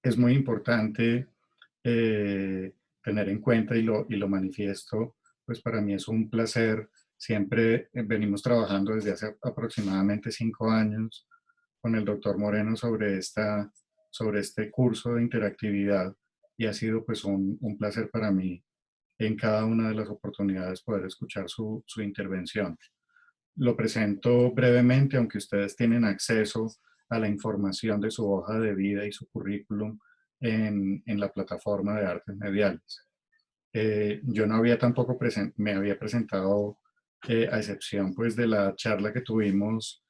es muy importante tener en cuenta y lo manifiesto, pues para mí es un placer. Siempre venimos trabajando desde hace aproximadamente 5 años con el doctor Moreno sobre este curso de interactividad y ha sido pues un placer para mí en cada una de las oportunidades poder escuchar su intervención. Lo presento brevemente, aunque ustedes tienen acceso a la información de su hoja de vida y su currículum en la plataforma de artes mediales. Yo no había tampoco me había presentado, a excepción pues de la charla que tuvimos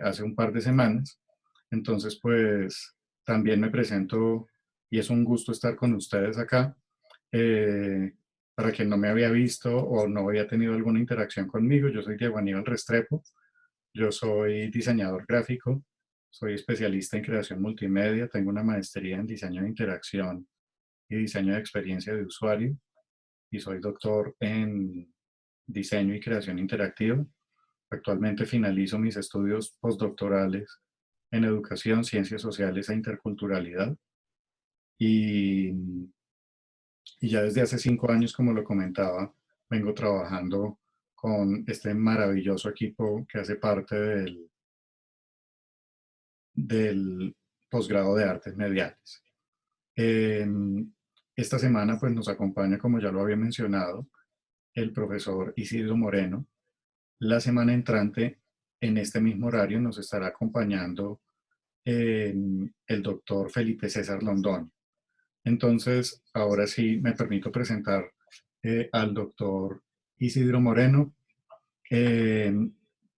hace un par de semanas. Entonces pues también me presento y es un gusto estar con ustedes acá. Eh, para quien no me había visto o no había tenido alguna interacción conmigo, yo soy Diego Aníbal Restrepo, yo soy diseñador gráfico, soy especialista en creación multimedia, tengo una maestría en diseño de interacción y diseño de experiencia de usuario y soy doctor en diseño y creación interactiva. Actualmente finalizo mis estudios postdoctorales en educación, ciencias sociales e interculturalidad y, y ya desde hace 5 años, como lo comentaba, vengo trabajando con este maravilloso equipo que hace parte del posgrado de artes mediales. Eh, esta semana pues nos acompaña, como ya lo había mencionado, el profesor Isidro Moreno. La semana entrante, en este mismo horario, nos estará acompañando el doctor Felipe César Londoño. Entonces, ahora sí me permito presentar al doctor Isidro Moreno. Eh,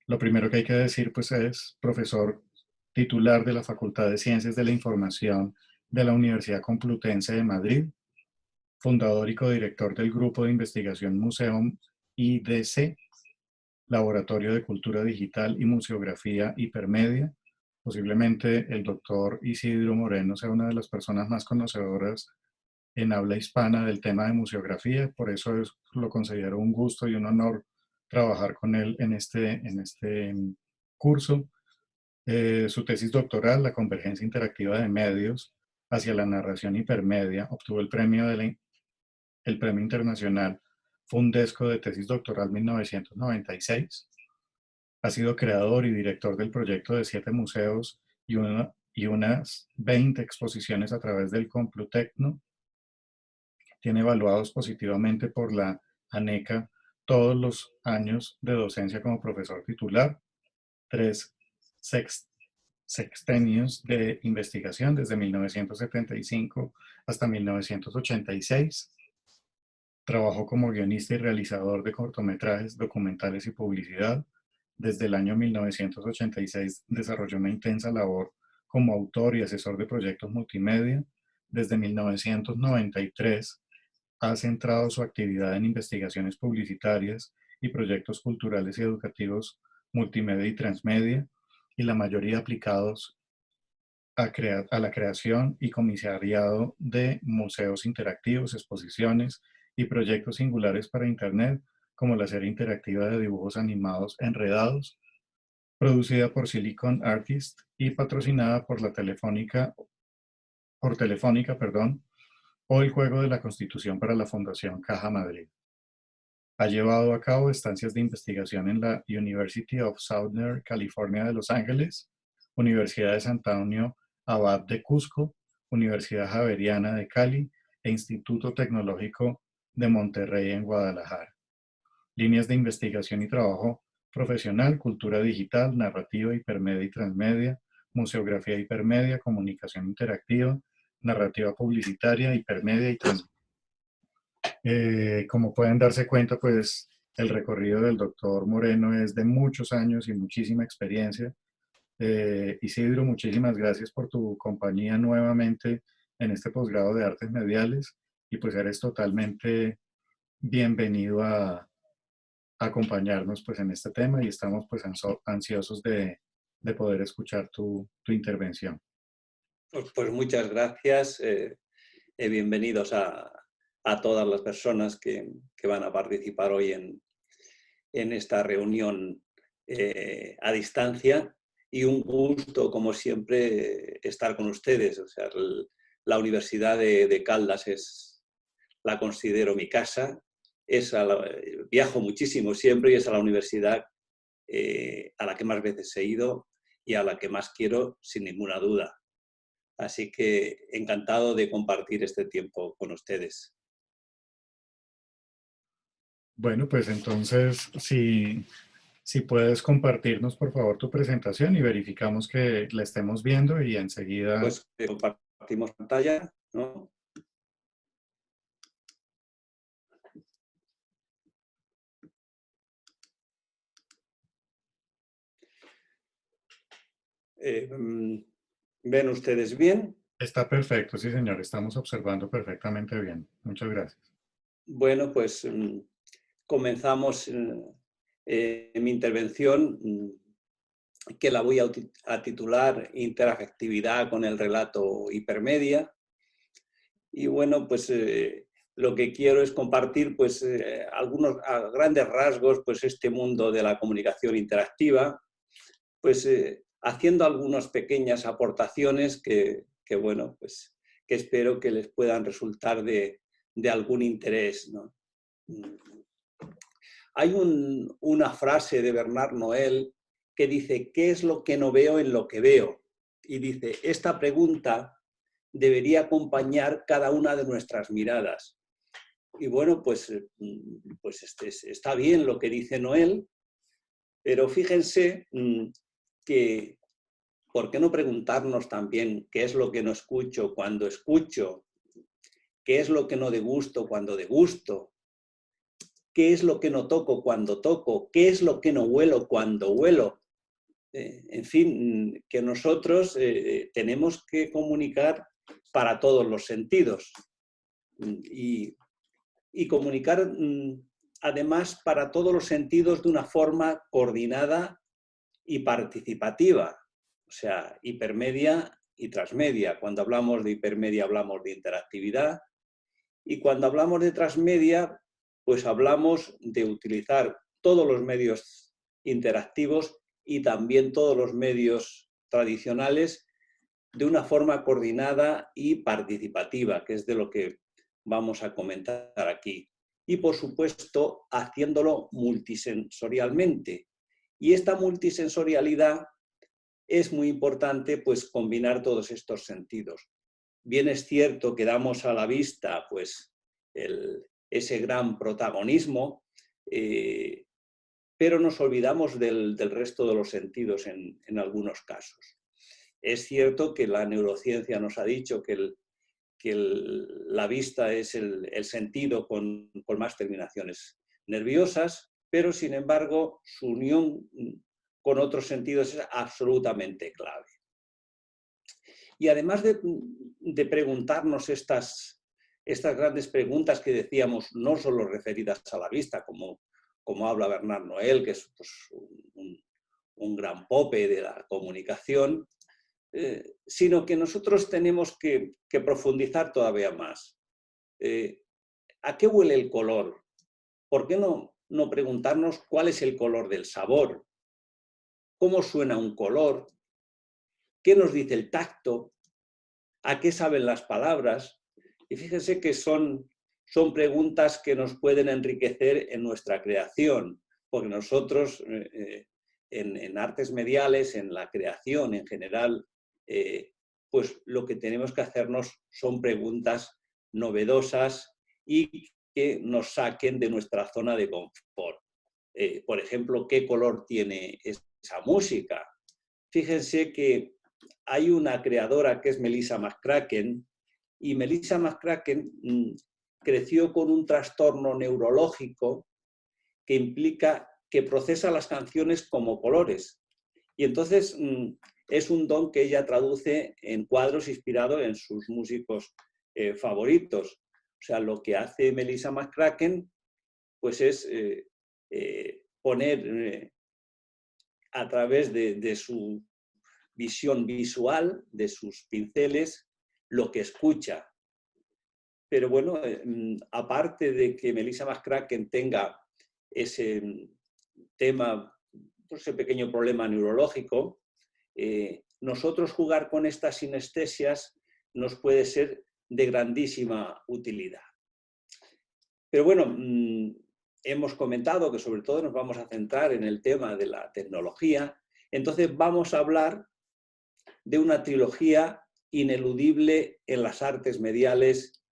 lo primero que hay que decir pues es profesor titular de la Facultad de Ciencias de la Información de la Universidad Complutense de Madrid, fundador y codirector del Grupo de Investigación Museum IDC, Laboratorio de Cultura Digital y Museografía Hipermedia. Posiblemente el doctor Isidro Moreno sea una de las personas más conocedoras en habla hispana del tema de museografía, por eso lo considero un gusto y un honor trabajar con él en este curso. Su tesis doctoral, La convergencia interactiva de medios hacia la narración hipermedia, obtuvo el premio internacional Fundesco de tesis doctoral 1996. Ha sido creador y director del proyecto de 7 museos y unas 20 exposiciones a través del Complutecno. Tiene evaluados positivamente por la ANECA todos los años de docencia como profesor titular, 3 sex- sextenios de investigación desde 1975 hasta 1986. Trabajó como guionista y realizador de cortometrajes, documentales y publicidad. Desde el año 1986 desarrolló una intensa labor como autor y asesor de proyectos multimedia. Desde 1993 ha centrado su actividad en investigaciones publicitarias y proyectos culturales y educativos multimedia y transmedia, y la mayoría aplicados a la creación y comisariado de museos interactivos, exposiciones y proyectos singulares para Internet, como la serie interactiva de dibujos animados Enredados, producida por Silicon Artist y patrocinada por Telefónica, perdón, o el juego de la Constitución para la Fundación Caja Madrid. Ha llevado a cabo estancias de investigación en la University of Southern California de Los Ángeles, Universidad de San Antonio Abad de Cusco, Universidad Javeriana de Cali e Instituto Tecnológico de Monterrey en Guadalajara. Líneas de investigación y trabajo profesional: cultura digital, narrativa, hipermedia y transmedia, museografía hipermedia, comunicación interactiva, narrativa publicitaria, hipermedia y transmedia. Como pueden darse cuenta, pues el recorrido del doctor Moreno es de muchos años y muchísima experiencia. Isidro, muchísimas gracias por tu compañía nuevamente en este posgrado de artes mediales y pues eres totalmente bienvenido a acompañarnos pues en este tema y estamos pues ansiosos de poder escuchar tu intervención. Pues muchas gracias. Bienvenidos a todas las personas que van a participar hoy en esta reunión a distancia. y un gusto, como siempre, estar con ustedes. O sea, la Universidad de Caldas la considero mi casa. Viajo muchísimo siempre y es a la universidad a la que más veces he ido y a la que más quiero, sin ninguna duda. Así que encantado de compartir este tiempo con ustedes. Bueno, pues entonces, si puedes compartirnos, por favor, tu presentación y verificamos que la estemos viendo y enseguida. Pues compartimos pantalla, ¿no? ¿Ven ustedes bien? Está perfecto, sí, señor. Estamos observando perfectamente bien. Muchas gracias. Bueno, pues comenzamos mi intervención, que la voy a titular Interafectividad con el relato hipermedia. Y bueno, pues lo que quiero es compartir pues algunos a grandes rasgos pues este mundo de la comunicación interactiva, pues haciendo algunas pequeñas aportaciones bueno, pues que espero que les puedan resultar de algún interés, ¿no? Hay una frase de Bernard Noël que dice: ¿qué es lo que no veo en lo que veo? Y dice: esta pregunta debería acompañar cada una de nuestras miradas. Y bueno, pues está bien lo que dice Noël, pero fíjense que ¿por qué no preguntarnos también qué es lo que no escucho cuando escucho? ¿Qué es lo que no degusto cuando degusto? ¿Qué es lo que no toco cuando toco? ¿Qué es lo que no huelo cuando huelo? En fin, que nosotros tenemos que comunicar para todos los sentidos y comunicar además para todos los sentidos de una forma coordinada y participativa, o sea, hipermedia y transmedia. Cuando hablamos de hipermedia hablamos de interactividad y cuando hablamos de transmedia, pues hablamos de utilizar todos los medios interactivos y también todos los medios tradicionales de una forma coordinada y participativa, que es de lo que vamos a comentar aquí. Y por supuesto, haciéndolo multisensorialmente. Y esta multisensorialidad es muy importante, pues combinar todos estos sentidos. Bien es cierto que damos a la vista pues ese gran protagonismo, pero nos olvidamos del resto de los sentidos en algunos casos. Es cierto que la neurociencia nos ha dicho que la vista es el sentido con más terminaciones nerviosas, pero sin embargo su unión con otros sentidos es absolutamente clave. Y además de preguntarnos estas grandes preguntas que decíamos, no solo referidas a la vista, como habla Bernard Noël, que es pues, un gran pope de la comunicación, sino que nosotros tenemos que profundizar todavía más. ¿A qué huele el color? ¿Por qué no preguntarnos cuál es el color del sabor? ¿Cómo suena un color? ¿Qué nos dice el tacto? ¿A qué saben las palabras? Y fíjense que son preguntas que nos pueden enriquecer en nuestra creación, porque nosotros en artes mediales, en la creación en general, pues lo que tenemos que hacernos son preguntas novedosas y que nos saquen de nuestra zona de confort. Por ejemplo, ¿qué color tiene esa música? Fíjense que hay una creadora que es Melissa McCracken, y Melissa McCracken creció con un trastorno neurológico que implica que procesa las canciones como colores. Y entonces es un don que ella traduce en cuadros inspirados en sus músicos favoritos. O sea, lo que hace Melissa McCracken pues es poner a través de su visión visual, de sus pinceles, lo que escucha. Pero bueno, aparte de que Melissa McCracken tenga ese tema, pues ese pequeño problema neurológico, nosotros jugar con estas sinestesias nos puede ser de grandísima utilidad. Pero bueno, hemos comentado que sobre todo nos vamos a centrar en el tema de la tecnología, entonces vamos a hablar de una trilogía ineludible en las artes mediales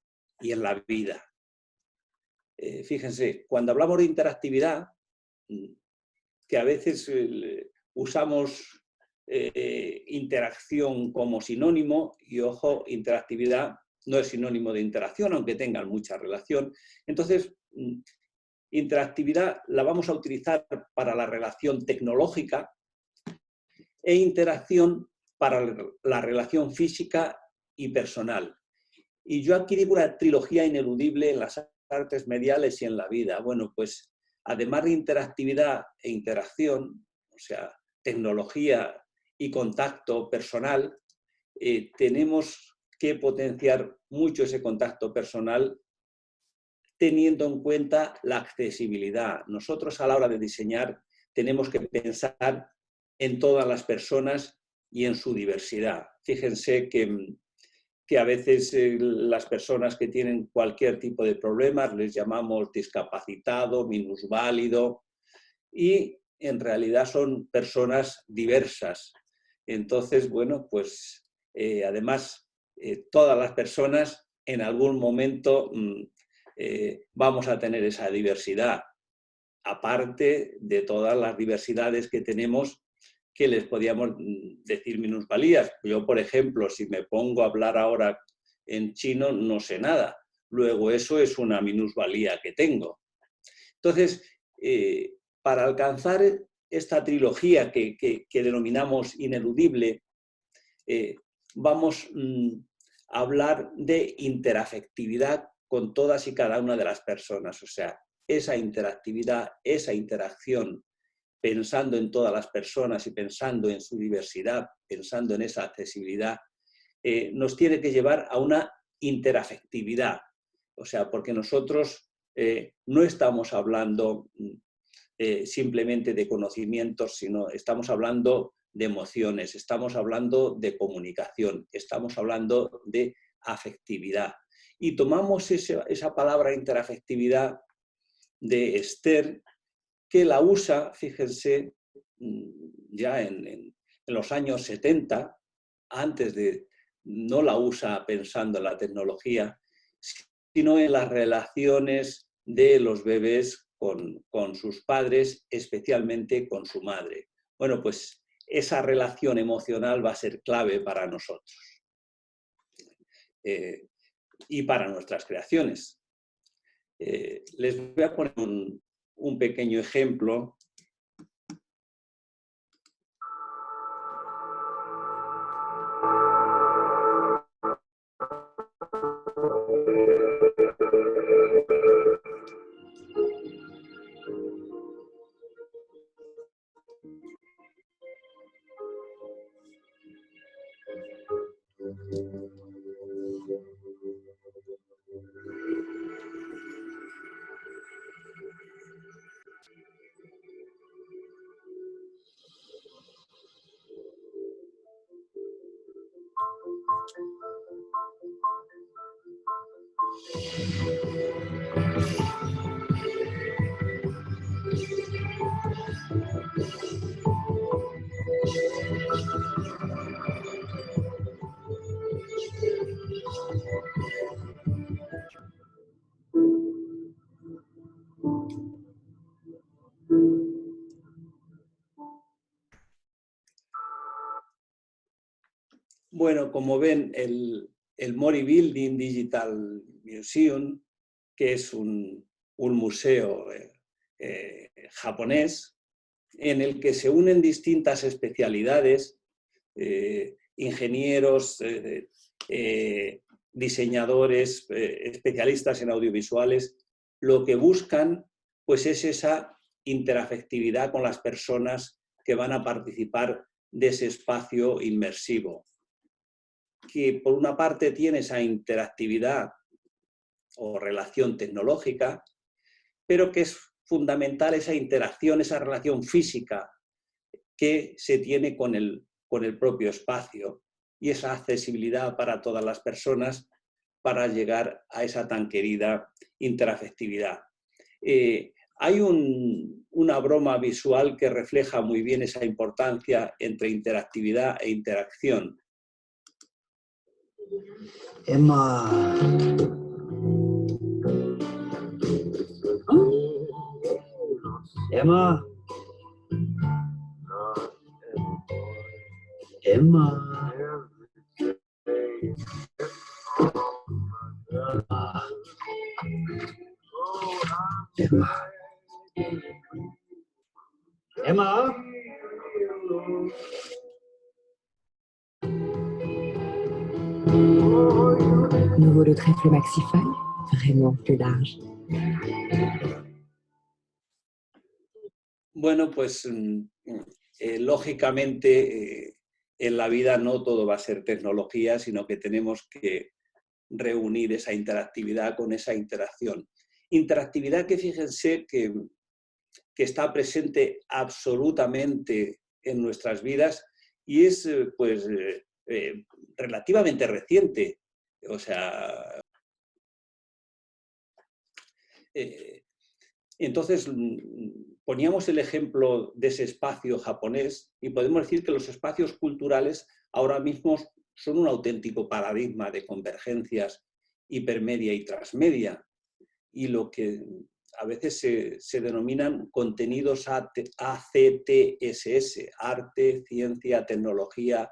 y en la vida. Fíjense, cuando hablamos de interactividad, que a veces usamos interacción como sinónimo, y ojo, interactividad no es sinónimo de interacción, aunque tengan mucha relación. Entonces, interactividad la vamos a utilizar para la relación tecnológica e interacción para la relación física y personal. Y yo aquí digo una trilogía ineludible en las artes mediales y en la vida. Bueno, pues además de interactividad e interacción, o sea, tecnología y contacto personal, tenemos que potenciar mucho ese contacto personal teniendo en cuenta la accesibilidad. Nosotros a la hora de diseñar tenemos que pensar en todas las personas y en su diversidad. Fíjense que a veces las personas que tienen cualquier tipo de problemas les llamamos discapacitado, minusválido, y en realidad son personas diversas. Entonces, bueno, pues además todas las personas en algún momento vamos a tener esa diversidad, aparte de todas las diversidades que tenemos que les podíamos decir minusvalías. Yo, por ejemplo, si me pongo a hablar ahora en chino, no sé nada. Luego, eso es una minusvalía que tengo. Entonces, para alcanzar esta trilogía que denominamos ineludible, vamos a hablar de interafectividad con todas y cada una de las personas. O sea, esa interactividad, esa interacción, pensando en todas las personas y pensando en su diversidad, pensando en esa accesibilidad, nos tiene que llevar a una interafectividad. O sea, porque nosotros no estamos hablando simplemente de conocimientos, sino estamos hablando de emociones, estamos hablando de comunicación, estamos hablando de afectividad. Y tomamos esa palabra interafectividad de Esther, que la usa, fíjense, ya en los años 70, antes de, no la usa pensando en la tecnología, sino en las relaciones de los bebés con sus padres, especialmente con su madre. Bueno, pues esa relación emocional va a ser clave para nosotros y para nuestras creaciones. Les voy a poner un pequeño ejemplo. Bueno, como ven, el Mori Building Digital Museum, que es un museo japonés, en el que se unen distintas especialidades, ingenieros, diseñadores, especialistas en audiovisuales. Lo que buscan, pues, es esa interafectividad con las personas que van a participar de ese espacio inmersivo, que por una parte tiene esa interactividad o relación tecnológica, pero que es fundamental esa interacción, esa relación física que se tiene con el con el propio espacio y esa accesibilidad para todas las personas para llegar a esa tan querida interafectividad. Hay una broma visual que refleja muy bien esa importancia entre interactividad e interacción. Emma. Emma. Emma. Emma. Emma. Nouveau le trèfle maxifolle, vraiment plus large. Bueno, pues lógicamente en la vida no todo va a ser tecnología, sino que tenemos que reunir esa interactividad con esa interacción. Interactividad que fíjense que está presente absolutamente en nuestras vidas y es pues relativamente reciente. O sea, entonces poníamos el ejemplo de ese espacio japonés y podemos decir que los espacios culturales ahora mismo son un auténtico paradigma de convergencias hipermedia y transmedia y lo que a veces se denominan contenidos ACTSS, arte, ciencia, tecnología,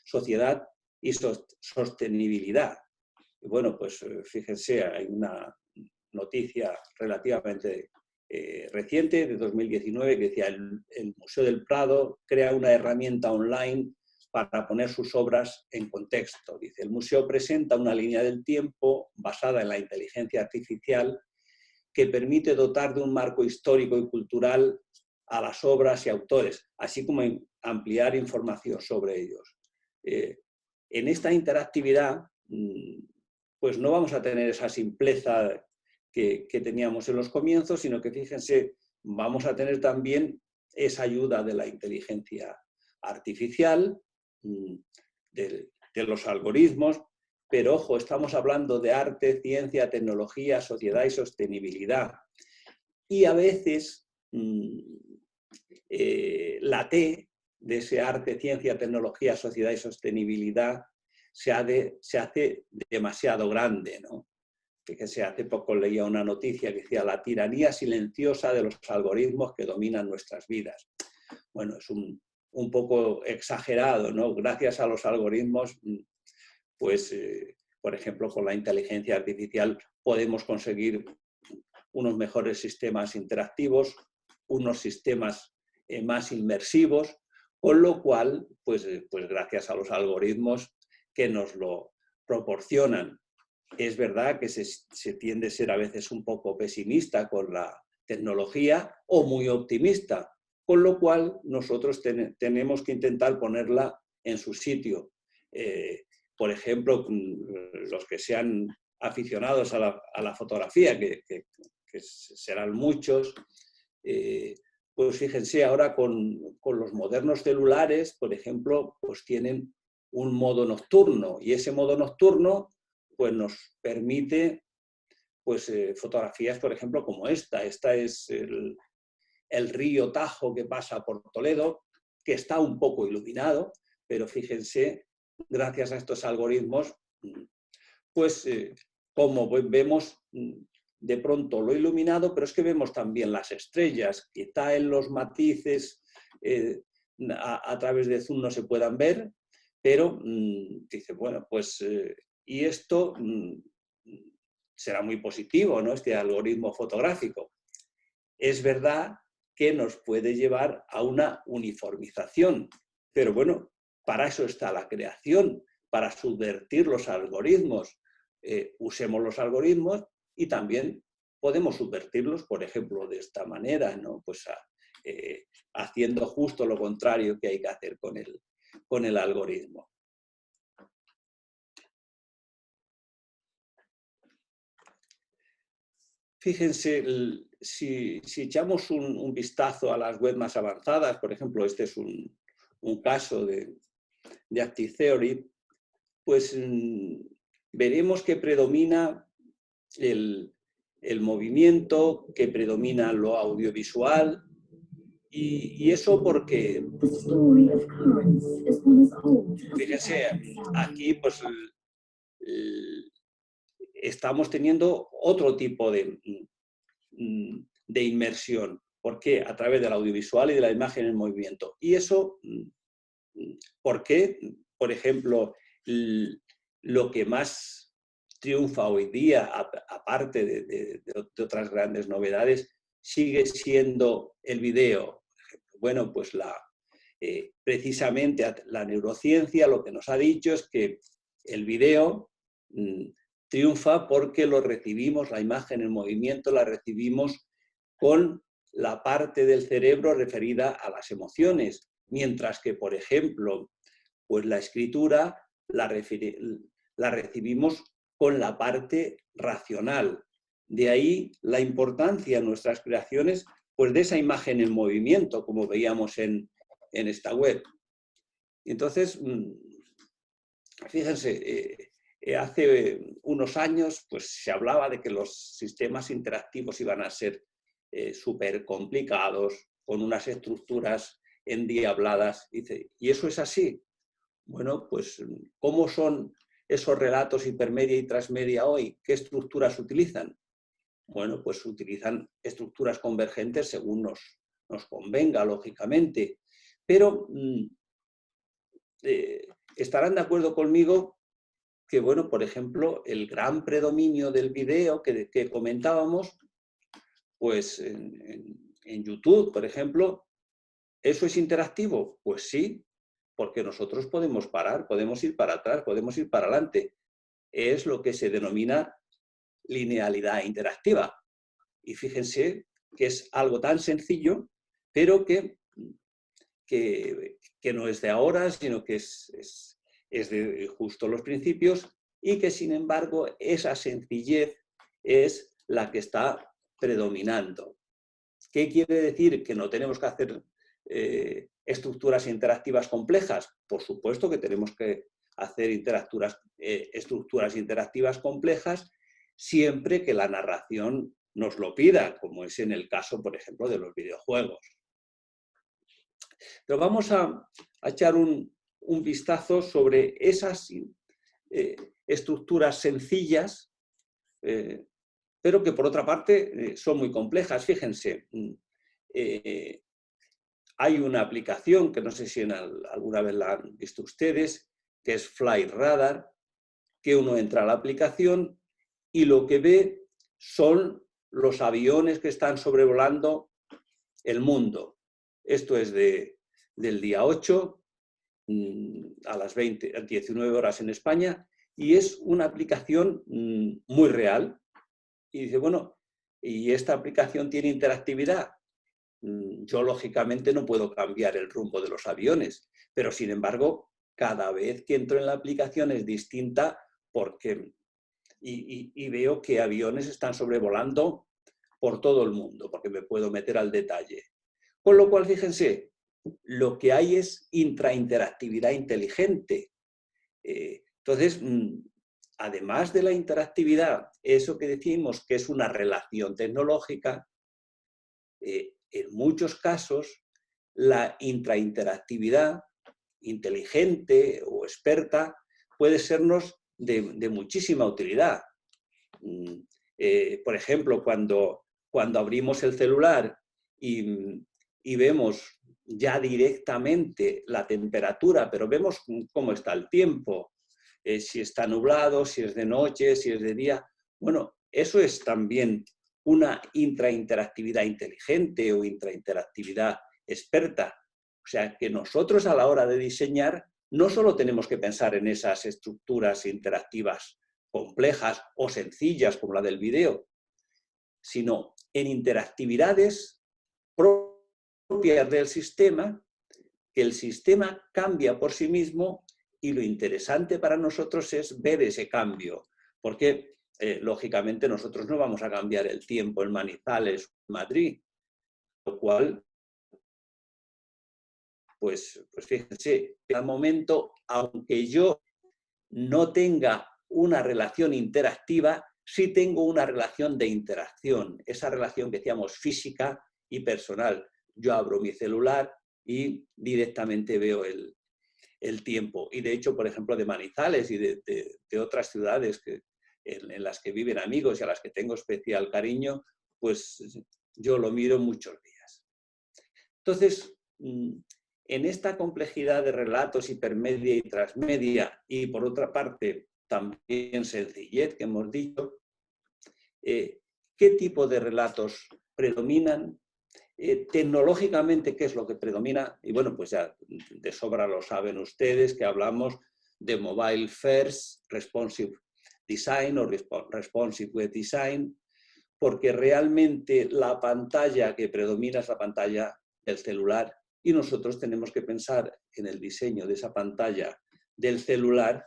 sociedad y sostenibilidad. Y bueno, pues fíjense, hay una noticia relativamente reciente, de 2019, que decía el Museo del Prado crea una herramienta online para poner sus obras en contexto. Dice, el museo presenta una línea del tiempo basada en la inteligencia artificial que permite dotar de un marco histórico y cultural a las obras y autores, así como ampliar información sobre ellos. En esta interactividad, pues no vamos a tener esa simpleza que teníamos en los comienzos, sino que, fíjense, vamos a tener también esa ayuda de la inteligencia artificial, de los algoritmos, pero ojo, estamos hablando de arte, ciencia, tecnología, sociedad y sostenibilidad. Y a veces la T de ese arte, ciencia, tecnología, sociedad y sostenibilidad se hace demasiado grande, ¿no? Fíjense, hace poco leía una noticia que decía la tiranía silenciosa de los algoritmos que dominan nuestras vidas. Bueno, es un poco exagerado, ¿no? Gracias a los algoritmos, pues, por ejemplo, con la inteligencia artificial podemos conseguir unos mejores sistemas interactivos, unos sistemas más inmersivos, con lo cual, pues gracias a los algoritmos que nos lo proporcionan. Es verdad que se tiende a ser a veces un poco pesimista con la tecnología o muy optimista, con lo cual nosotros tenemos que intentar ponerla en su sitio. Por ejemplo, los que sean aficionados a la fotografía, que serán muchos, pues fíjense, ahora con los modernos celulares, por ejemplo, pues tienen un modo nocturno y ese modo nocturno pues nos permite pues, fotografías, por ejemplo, como esta. Esta es el río Tajo que pasa por Toledo, que está un poco iluminado, pero fíjense, gracias a estos algoritmos, pues como vemos de pronto lo iluminado, pero es que vemos también las estrellas, quizá en los matices a través de zoom no se puedan ver, pero dice, bueno, pues y esto será muy positivo, ¿no? Este algoritmo fotográfico. Es verdad que nos puede llevar a una uniformización, pero bueno, para eso está la creación, para subvertir los algoritmos. Usemos los algoritmos y también podemos subvertirlos, por ejemplo, de esta manera, ¿no? Pues haciendo justo lo contrario que hay que hacer con el algoritmo. Fíjense, si echamos un vistazo a las webs más avanzadas, por ejemplo, este es un caso de de Active Theory, pues veremos que predomina el movimiento, que predomina lo audiovisual, y eso porque, fíjense, aquí pues estamos teniendo otro tipo de inmersión. ¿Por qué? A través del audiovisual y de la imagen en movimiento. Y eso, ¿por qué? Por ejemplo, lo que más triunfa hoy día, aparte de otras grandes novedades, sigue siendo el video. Bueno, pues precisamente la neurociencia lo que nos ha dicho es que el video triunfa porque lo recibimos, la imagen en movimiento la recibimos con la parte del cerebro referida a las emociones, mientras que, por ejemplo, pues la escritura la recibimos con la parte racional. De ahí la importancia en nuestras creaciones pues de esa imagen en movimiento, como veíamos en esta web. Entonces, fíjense, hace unos años pues, se hablaba de que los sistemas interactivos iban a ser súper complicados, con unas estructuras endiabladas. ¿Y eso es así? Bueno, pues, ¿cómo son esos relatos hipermedia y transmedia hoy? ¿Qué estructuras utilizan? Bueno, pues utilizan estructuras convergentes según nos convenga, lógicamente. Pero estarán de acuerdo conmigo que, bueno, por ejemplo, el gran predominio del video que comentábamos, pues en YouTube, por ejemplo, ¿eso es interactivo? Pues sí, porque nosotros podemos parar, podemos ir para atrás, podemos ir para adelante. Es lo que se denomina linealidad interactiva. Y fíjense que es algo tan sencillo, pero que no es de ahora, sino que es de justo los principios, y que sin embargo esa sencillez es la que está predominando. ¿Qué quiere decir? ¿Que no tenemos que hacer estructuras interactivas complejas? Por supuesto que tenemos que hacer estructuras interactivas complejas siempre que la narración nos lo pida, como es en el caso, por ejemplo, de los videojuegos. Pero vamos a echar un vistazo sobre esas estructuras sencillas, pero que por otra parte son muy complejas. Fíjense, hay una aplicación que no sé si alguna vez la han visto ustedes, que es Flight Radar, que uno entra a la aplicación y lo que ve son los aviones que están sobrevolando el mundo. Esto es del día 8 a las 19 horas en España, y es una aplicación muy real. Y dice, bueno, ¿y esta aplicación tiene interactividad? Yo, lógicamente, no puedo cambiar el rumbo de los aviones, pero, sin embargo, cada vez que entro en la aplicación es distinta porque y veo que aviones están sobrevolando por todo el mundo, porque me puedo meter al detalle. Con lo cual, fíjense, lo que hay es intrainteractividad inteligente. Entonces, además de la interactividad, eso que decimos que es una relación tecnológica, en muchos casos la intrainteractividad inteligente o experta puede sernos de muchísima utilidad. Por ejemplo, cuando abrimos el celular y vemos ya directamente la temperatura, pero vemos cómo está el tiempo, si está nublado, si es de noche, si es de día. Bueno, eso es también una intrainteractividad inteligente o intrainteractividad experta. O sea, que nosotros a la hora de diseñar no solo tenemos que pensar en esas estructuras interactivas complejas o sencillas como la del video, sino en interactividades propias del sistema, que el sistema cambia por sí mismo, y lo interesante para nosotros es ver ese cambio, porque lógicamente nosotros no vamos a cambiar el tiempo en Manizales o en Madrid, lo cual pues fíjense, al momento, aunque yo no tenga una relación interactiva, sí tengo una relación de interacción, esa relación que decíamos física y personal. Yo abro mi celular y directamente veo el tiempo. Y de hecho, por ejemplo, de Manizales y de otras ciudades en las que viven amigos y a las que tengo especial cariño, pues yo lo miro muchos días. Entonces, en esta complejidad de relatos hipermedia y transmedia, y por otra parte también sencillez que hemos dicho, ¿qué tipo de relatos predominan? Tecnológicamente, ¿qué es lo que predomina? Y bueno, pues ya de sobra lo saben ustedes, que hablamos de Mobile First Responsive Design o Responsive Web Design, porque realmente la pantalla que predomina es la pantalla del celular y nosotros tenemos que pensar en el diseño de esa pantalla del celular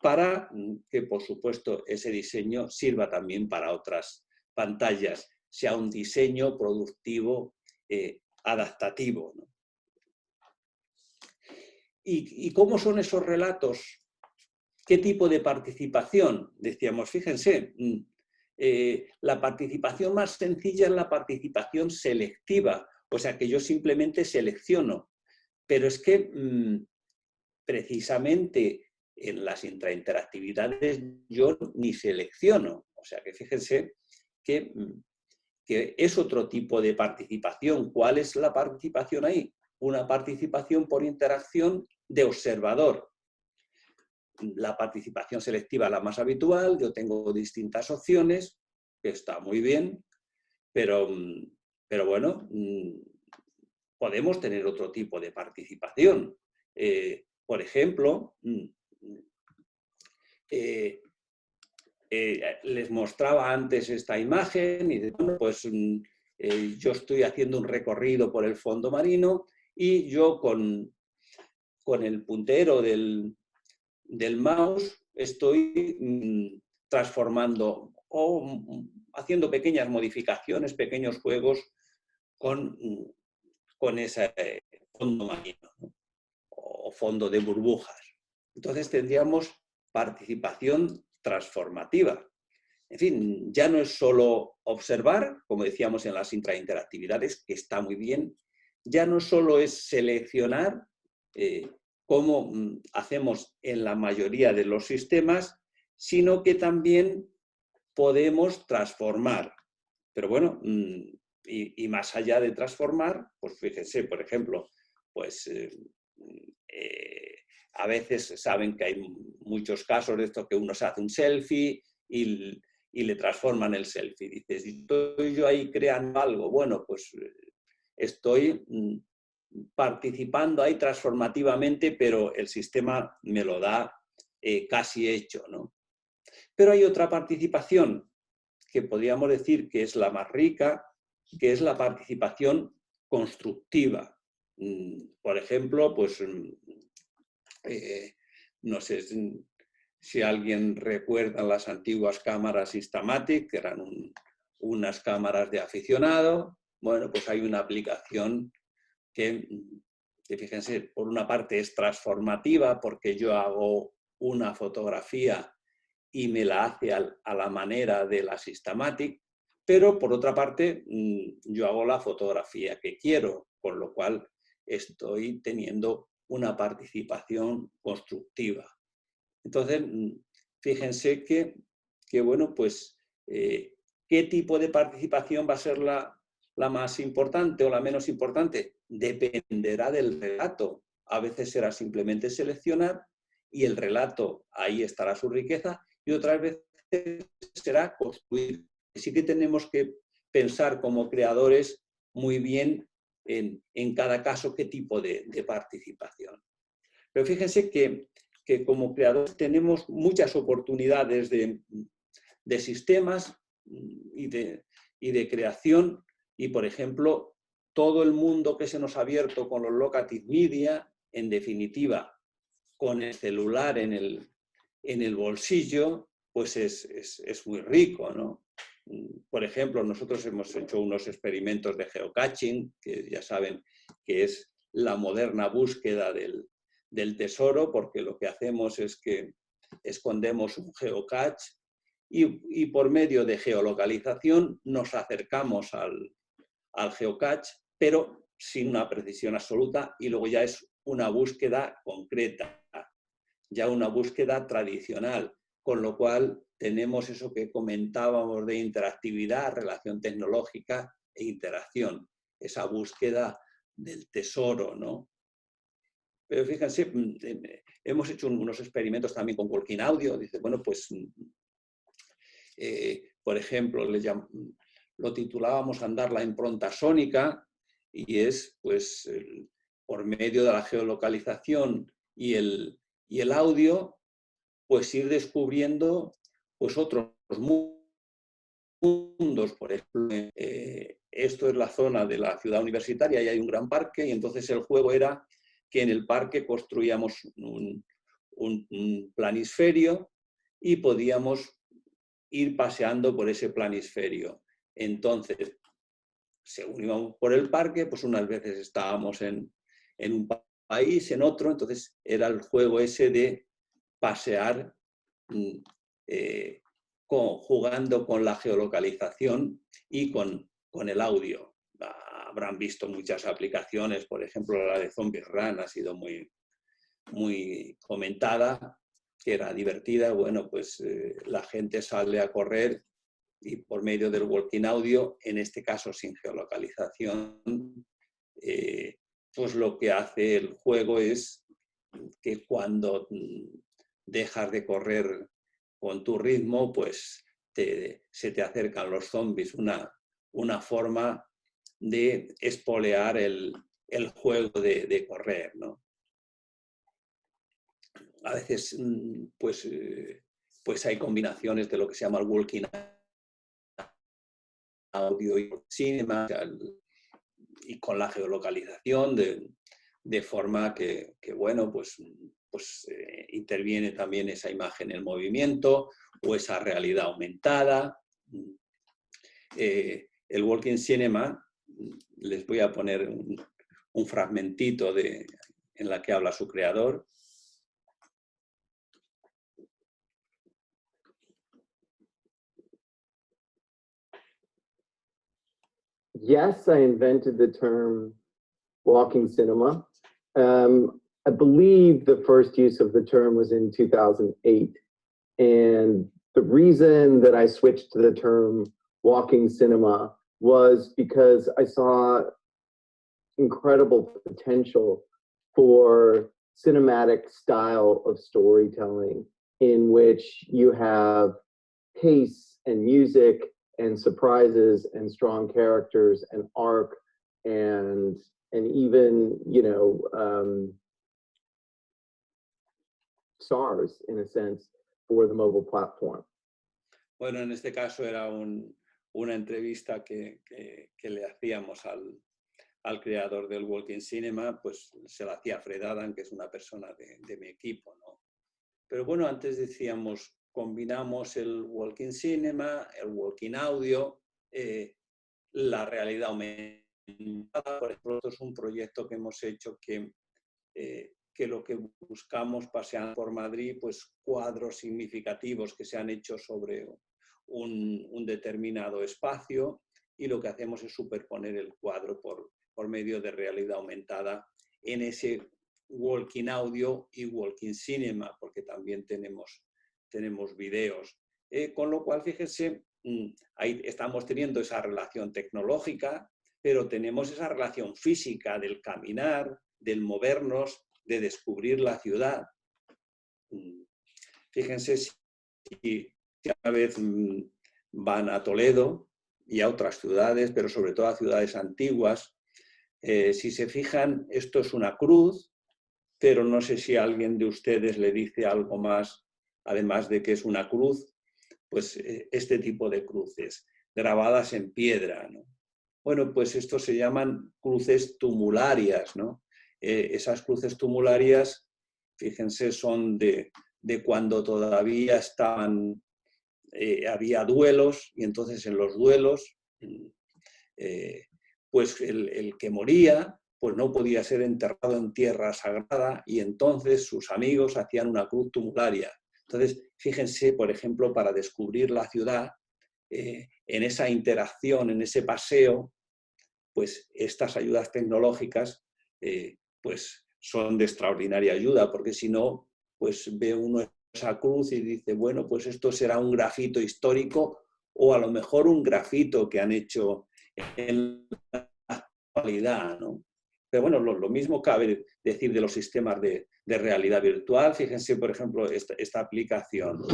para que, por supuesto, ese diseño sirva también para otras pantallas, sea un diseño productivo, adaptativo, ¿no? ¿Y cómo son esos relatos? ¿Qué tipo de participación? Decíamos, fíjense, la participación más sencilla es la participación selectiva, o sea que yo simplemente selecciono, pero es que precisamente en las intrainteractividades yo ni selecciono, o sea que fíjense que es otro tipo de participación. ¿Cuál es la participación ahí? Una participación por interacción de observador. La participación selectiva es la más habitual, yo tengo distintas opciones, que está muy bien, pero bueno, podemos tener otro tipo de participación. Por ejemplo, les mostraba antes esta imagen y bueno, pues yo estoy haciendo un recorrido por el fondo marino y yo con el puntero del mouse estoy transformando o haciendo pequeñas modificaciones, pequeños juegos con ese fondo marino, ¿no? O fondo de burbujas. Entonces tendríamos participación transformativa. En fin, ya no es solo observar, como decíamos en las intrainteractividades, que está muy bien, ya no solo es seleccionar, como hacemos en la mayoría de los sistemas, sino que también podemos transformar. Pero bueno, y más allá de transformar, pues fíjense, por ejemplo, pues a veces saben que hay muchos casos de esto que uno se hace un selfie y le transforman el selfie. Dices, ¿estoy yo ahí creando algo? Bueno, pues estoy participando ahí transformativamente, pero el sistema me lo da casi hecho, ¿no? Pero hay otra participación que podríamos decir que es la más rica, que es la participación constructiva. Por ejemplo, pues no sé si alguien recuerda las antiguas cámaras Instamatic, que eran unas cámaras de aficionado. Bueno, pues hay una aplicación que, fíjense, por una parte es transformativa porque yo hago una fotografía y me la hace a la manera de la Systematic, pero por otra parte yo hago la fotografía que quiero, con lo cual estoy teniendo una participación constructiva. Entonces, fíjense que bueno, pues, ¿qué tipo de participación va a ser la más importante o la menos importante? Dependerá del relato. A veces será simplemente seleccionar y el relato, ahí estará su riqueza, y otras veces será construir. Sí que tenemos que pensar como creadores muy bien en cada caso qué tipo de participación. Pero fíjense que como creadores tenemos muchas oportunidades de sistemas y de creación y, por ejemplo, todo el mundo que se nos ha abierto con los locative media, en definitiva, con el celular en el bolsillo, pues es muy rico, ¿no? Por ejemplo, nosotros hemos hecho unos experimentos de geocaching, que ya saben que es la moderna búsqueda del tesoro, porque lo que hacemos es que escondemos un geocache y por medio de geolocalización nos acercamos al geocache, pero sin una precisión absoluta, y luego ya es una búsqueda concreta, ya una búsqueda tradicional, con lo cual tenemos eso que comentábamos de interactividad, relación tecnológica e interacción, esa búsqueda del tesoro, ¿no? Pero fíjense, hemos hecho unos experimentos también con Walking Audio. Dice, bueno, pues, por ejemplo, lo titulábamos Andar la impronta sónica, y es, pues, por medio de la geolocalización y el audio, pues ir descubriendo pues otros mundos. Por ejemplo, esto es la zona de la ciudad universitaria y hay un gran parque, y entonces el juego era que en el parque construíamos un planisferio y podíamos ir paseando por ese planisferio. Entonces, según íbamos por el parque, pues unas veces estábamos en un país, en otro, entonces era el juego ese de pasear jugando con la geolocalización y con el audio. Habrán visto muchas aplicaciones, por ejemplo la de Zombie Run ha sido muy, muy comentada, que era divertida. Bueno, pues la gente sale a correr y por medio del walking audio, en este caso sin geolocalización, pues lo que hace el juego es que cuando dejas de correr con tu ritmo, pues se te acercan los zombies, una forma de espolear el juego de correr, ¿no? A veces pues hay combinaciones de lo que se llama el walking audio y cinema, y con la geolocalización de forma que bueno, pues interviene también esa imagen en movimiento o esa realidad aumentada. El Walking Cinema, les voy a poner un fragmentito en la que habla su creador. Yes, I invented the term walking cinema. I believe the first use of the term was in 2008. And the reason that I switched to the term walking cinema was because I saw incredible potential for cinematic style of storytelling in which you have pace and music and surprises and strong characters and arc and even, you know, stars in a sense for the mobile platform. Bueno, en este caso era una entrevista que le hacíamos al creador del Walking Cinema, pues se la hacía Fred Adam, que es una persona de mi equipo, ¿no? Pero bueno, antes decíamos, combinamos el Walking Cinema, el Walking Audio, la realidad aumentada. Por ejemplo, esto es un proyecto que hemos hecho que lo que buscamos paseando por Madrid, pues cuadros significativos que se han hecho sobre un determinado espacio, y lo que hacemos es superponer el cuadro por medio de realidad aumentada en ese walking audio y walking cinema, porque también tenemos videos. Con lo cual, fíjense, ahí estamos teniendo esa relación tecnológica, pero tenemos esa relación física del caminar, del movernos, de descubrir la ciudad. Fíjense, si una vez van a Toledo y a otras ciudades, pero sobre todo a ciudades antiguas, si se fijan, esto es una cruz, pero no sé si alguien de ustedes le dice algo más, además de que es una cruz, pues este tipo de cruces, grabadas en piedra, ¿no? Bueno, pues estos se llaman cruces tumularias, ¿no? Esas cruces tumularias, fíjense, son de cuando todavía había duelos, y entonces en los duelos, pues el que moría pues no podía ser enterrado en tierra sagrada y entonces sus amigos hacían una cruz tumularia. Entonces, fíjense, por ejemplo, para descubrir la ciudad, en esa interacción, en ese paseo, pues estas ayudas tecnológicas pues son de extraordinaria ayuda, porque si no, pues ve uno esa cruz y dice, bueno, pues esto será un grafito histórico o a lo mejor un grafito que han hecho en la actualidad, ¿no? Pero bueno, lo mismo cabe decir de los sistemas de realidad virtual. Fíjense, por ejemplo, esta aplicación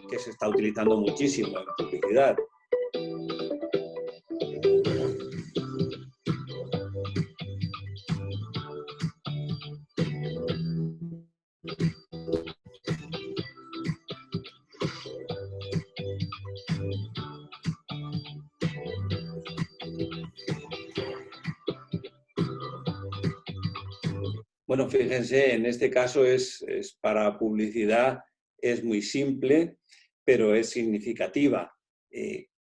que se está utilizando muchísimo en publicidad. Bueno, fíjense, en este caso es para publicidad, es muy simple, pero es significativa.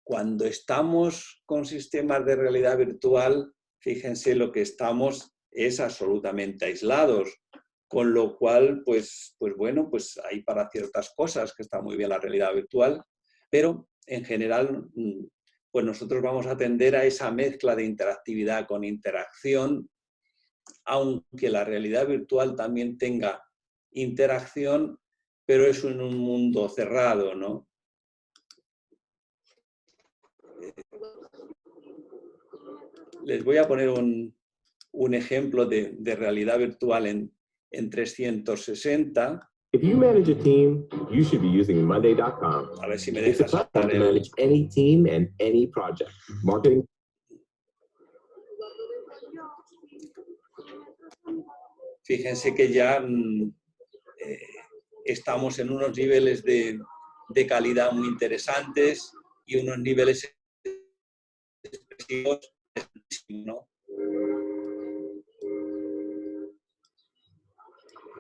Cuando estamos con sistemas de realidad virtual, fíjense lo que estamos es absolutamente aislados, con lo cual, pues bueno, pues hay para ciertas cosas que está muy bien la realidad virtual, pero en general, pues nosotros vamos a tender a esa mezcla de interactividad con interacción, aunque la realidad virtual también tenga interacción, pero es en un mundo cerrado, ¿no? Les voy a poner un ejemplo de realidad virtual en 360. If you manage a team, you should be using Monday.com. A ver si me It's a dejas platform to manage any team and any project. Marketing. Fíjense que ya estamos en unos niveles de calidad muy interesantes y unos niveles expresivos, ¿no?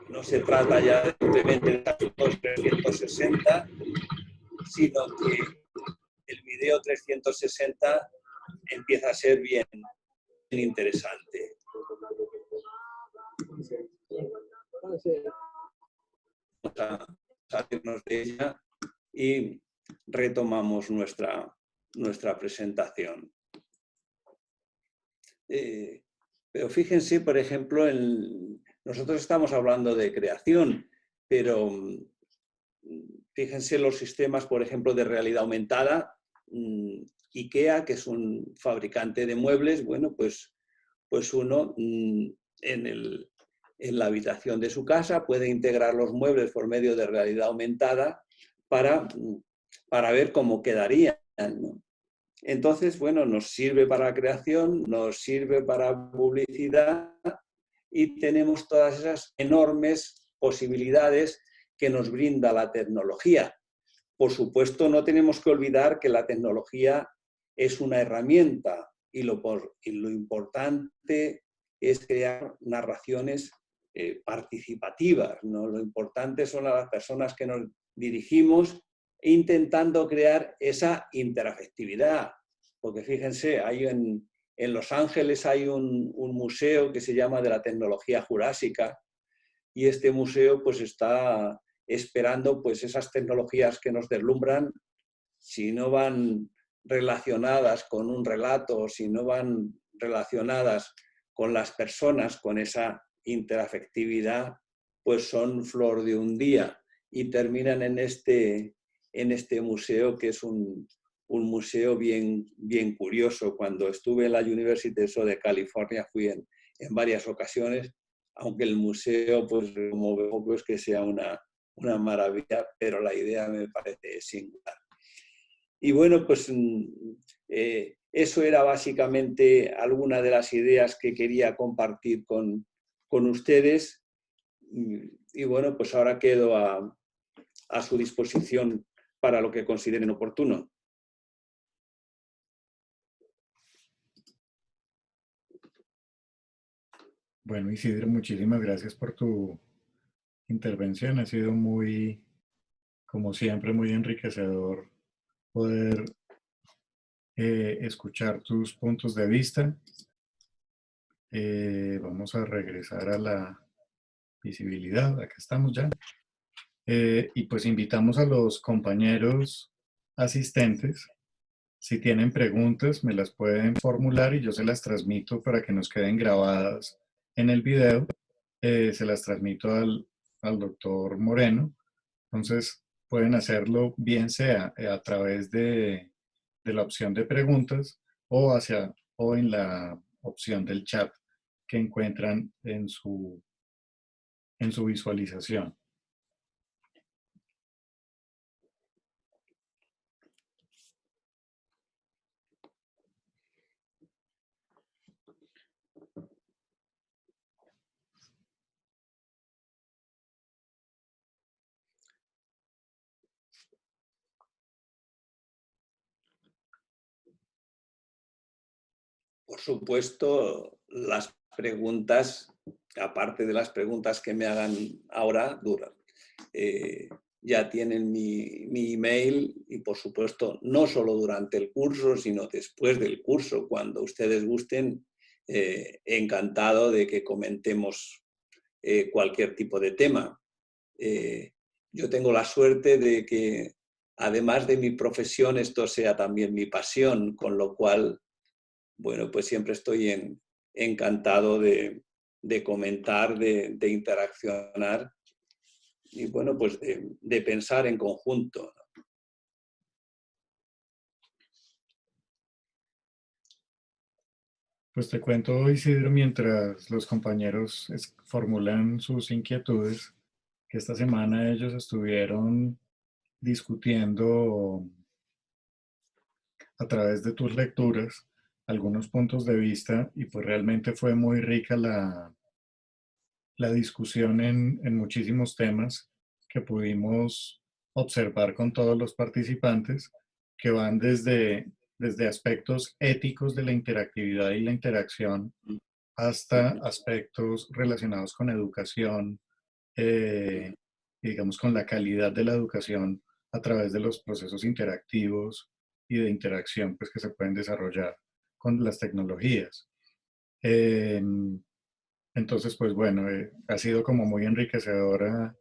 No se trata ya simplemente de asuntos 360, sino que el video 360 empieza a ser bien interesante. Vamos a salirnos de ella y retomamos nuestra presentación. Pero fíjense, por ejemplo, nosotros estamos hablando de creación, pero fíjense los sistemas, por ejemplo, de realidad aumentada. IKEA, que es un fabricante de muebles, bueno, pues uno en la habitación de su casa puede integrar los muebles por medio de realidad aumentada para ver cómo quedarían, ¿no? Entonces, bueno, nos sirve para creación, nos sirve para publicidad y tenemos todas esas enormes posibilidades que nos brinda la tecnología. Por supuesto, no tenemos que olvidar que la tecnología es una herramienta y lo importante es crear narraciones participativas, ¿no? Lo importante son las personas que nos dirigimos intentando crear esa interafectividad. Porque fíjense, hay en Los Ángeles hay un museo que se llama de la tecnología jurásica y este museo pues está esperando pues esas tecnologías que nos deslumbran, si no van relacionadas con un relato, si no van relacionadas con las personas, con esa interafectividad, pues son flor de un día y terminan en este museo, que es un museo bien curioso. Cuando estuve en la University de California fui en varias ocasiones, aunque el museo, pues como veo, pues que sea una maravilla, pero la idea me parece singular. Y bueno, pues eso era básicamente alguna de las ideas que quería compartir con ustedes. Y bueno, pues ahora quedo a su disposición para lo que consideren oportuno. Bueno, Isidro, muchísimas gracias por tu intervención. Ha sido muy, como siempre, muy enriquecedor poder escuchar tus puntos de vista. Vamos a regresar a la visibilidad, acá estamos ya. Y pues invitamos a los compañeros asistentes, si tienen preguntas me las pueden formular y yo se las transmito para que nos queden grabadas en el video. Se las transmito al doctor Moreno. Entonces pueden hacerlo bien sea a través de la opción de preguntas o en la opción del chat que encuentran en su visualización. Por supuesto, las preguntas, aparte de las preguntas que me hagan ahora, duran. Ya tienen mi email y, por supuesto, no solo durante el curso, sino después del curso, cuando ustedes gusten, encantado de que comentemos cualquier tipo de tema. Yo tengo la suerte de que, además de mi profesión, esto sea también mi pasión, con lo cual, bueno, pues siempre estoy encantado de comentar, de interaccionar y, bueno, pues de pensar en conjunto. Pues te cuento, Isidro, mientras los compañeros formulan sus inquietudes, que esta semana ellos estuvieron discutiendo a través de tus lecturas algunos puntos de vista y pues realmente fue muy rica la discusión en muchísimos temas que pudimos observar con todos los participantes, que van desde aspectos éticos de la interactividad y la interacción hasta aspectos relacionados con educación, digamos con la calidad de la educación a través de los procesos interactivos y de interacción pues, que se pueden desarrollar con las tecnologías. Entonces, pues bueno, ha sido como muy enriquecedora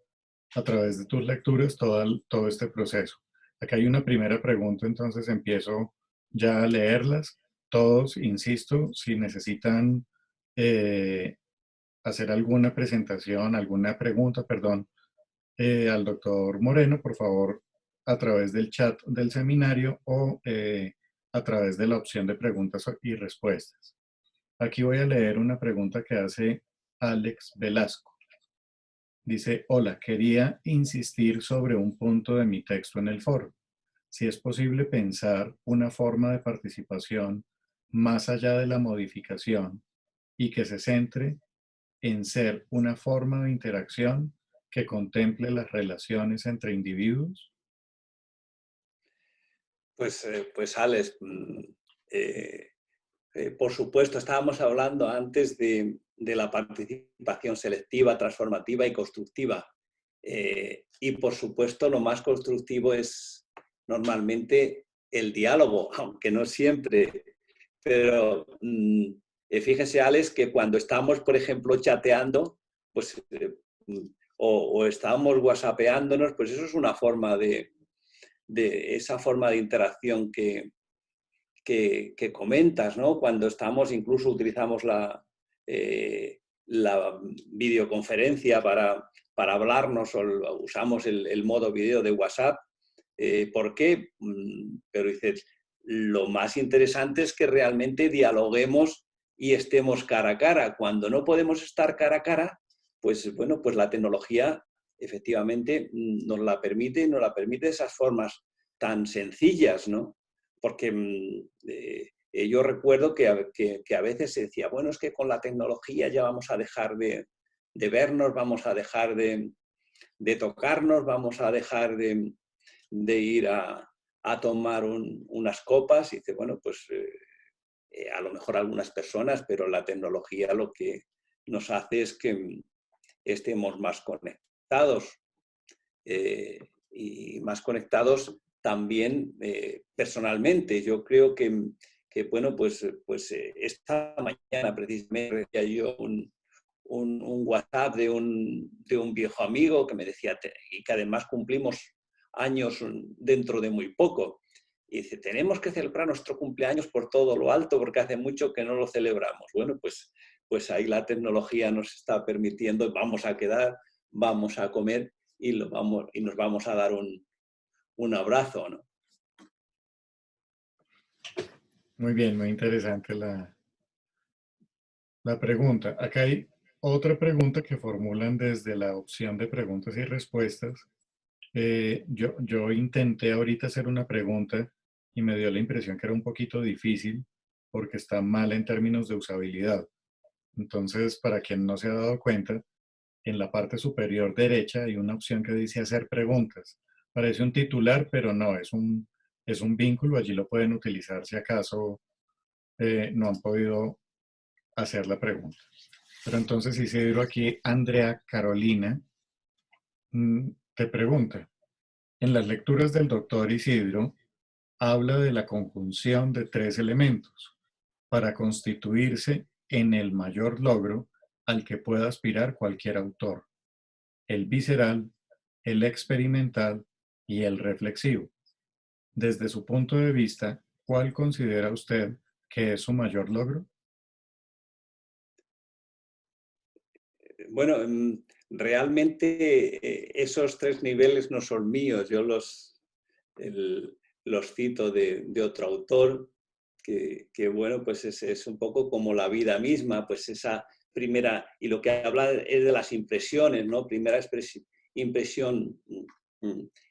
a través de tus lecturas todo este proceso. Acá hay una primera pregunta, entonces empiezo ya a leerlas. Todos, insisto, si necesitan hacer alguna presentación, alguna pregunta, perdón, al doctor Moreno, por favor, a través del chat del seminario o a través de la opción de preguntas y respuestas. Aquí voy a leer una pregunta que hace Alex Velasco. Dice, hola, quería insistir sobre un punto de mi texto en el foro. Si es posible pensar una forma de participación más allá de la modificación y que se centre en ser una forma de interacción que contemple las relaciones entre individuos. Pues Alex, por supuesto, estábamos hablando antes de la participación selectiva, transformativa y constructiva. Y por supuesto, lo más constructivo es normalmente el diálogo, aunque no siempre. Pero fíjese, Alex, que cuando estamos, por ejemplo, chateando, pues, o estamos whatsappeándonos, pues eso es una forma esa forma de interacción que comentas, ¿no? Cuando estamos, incluso utilizamos la videoconferencia para hablarnos o usamos el modo video de WhatsApp. ¿Por qué? Pero dices, lo más interesante es que realmente dialoguemos y estemos cara a cara. Cuando no podemos estar cara a cara, pues bueno, pues la tecnología efectivamente nos la permite esas formas tan sencillas, ¿no? Porque yo recuerdo que a veces se decía, bueno, es que con la tecnología ya vamos a dejar de vernos, vamos a dejar de tocarnos, vamos a dejar de ir a tomar unas copas. Y dice, bueno, pues a lo mejor algunas personas, pero la tecnología lo que nos hace es que estemos más conectados y más conectados también personalmente. Yo creo que bueno, pues esta mañana precisamente recibía yo un WhatsApp de un viejo amigo que me decía, y que además cumplimos años dentro de muy poco. Y dice, tenemos que celebrar nuestro cumpleaños por todo lo alto porque hace mucho que no lo celebramos. Bueno, pues ahí la tecnología nos está permitiendo, vamos a quedar, vamos a comer y nos vamos a dar un abrazo, ¿no? Muy bien, muy interesante la pregunta. Acá hay otra pregunta que formulan desde la opción de preguntas y respuestas. Yo intenté ahorita hacer una pregunta y me dio la impresión que era un poquito difícil porque está mal en términos de usabilidad. Entonces, para quien no se ha dado cuenta, en la parte superior derecha hay una opción que dice hacer preguntas. Parece un titular, pero no, es un vínculo. Allí lo pueden utilizar si acaso no han podido hacer la pregunta. Pero entonces, Isidro, aquí Andrea Carolina te pregunta, en las lecturas del doctor Isidro, habla de la conjunción de tres elementos para constituirse en el mayor logro al que pueda aspirar cualquier autor: el visceral, el experimental y el reflexivo. Desde su punto de vista, ¿cuál considera usted que es su mayor logro? Bueno, realmente esos tres niveles no son míos. Yo los cito de otro autor que bueno, pues es un poco como la vida misma, pues esa primera, y lo que habla es de las impresiones, ¿no? Primera impresión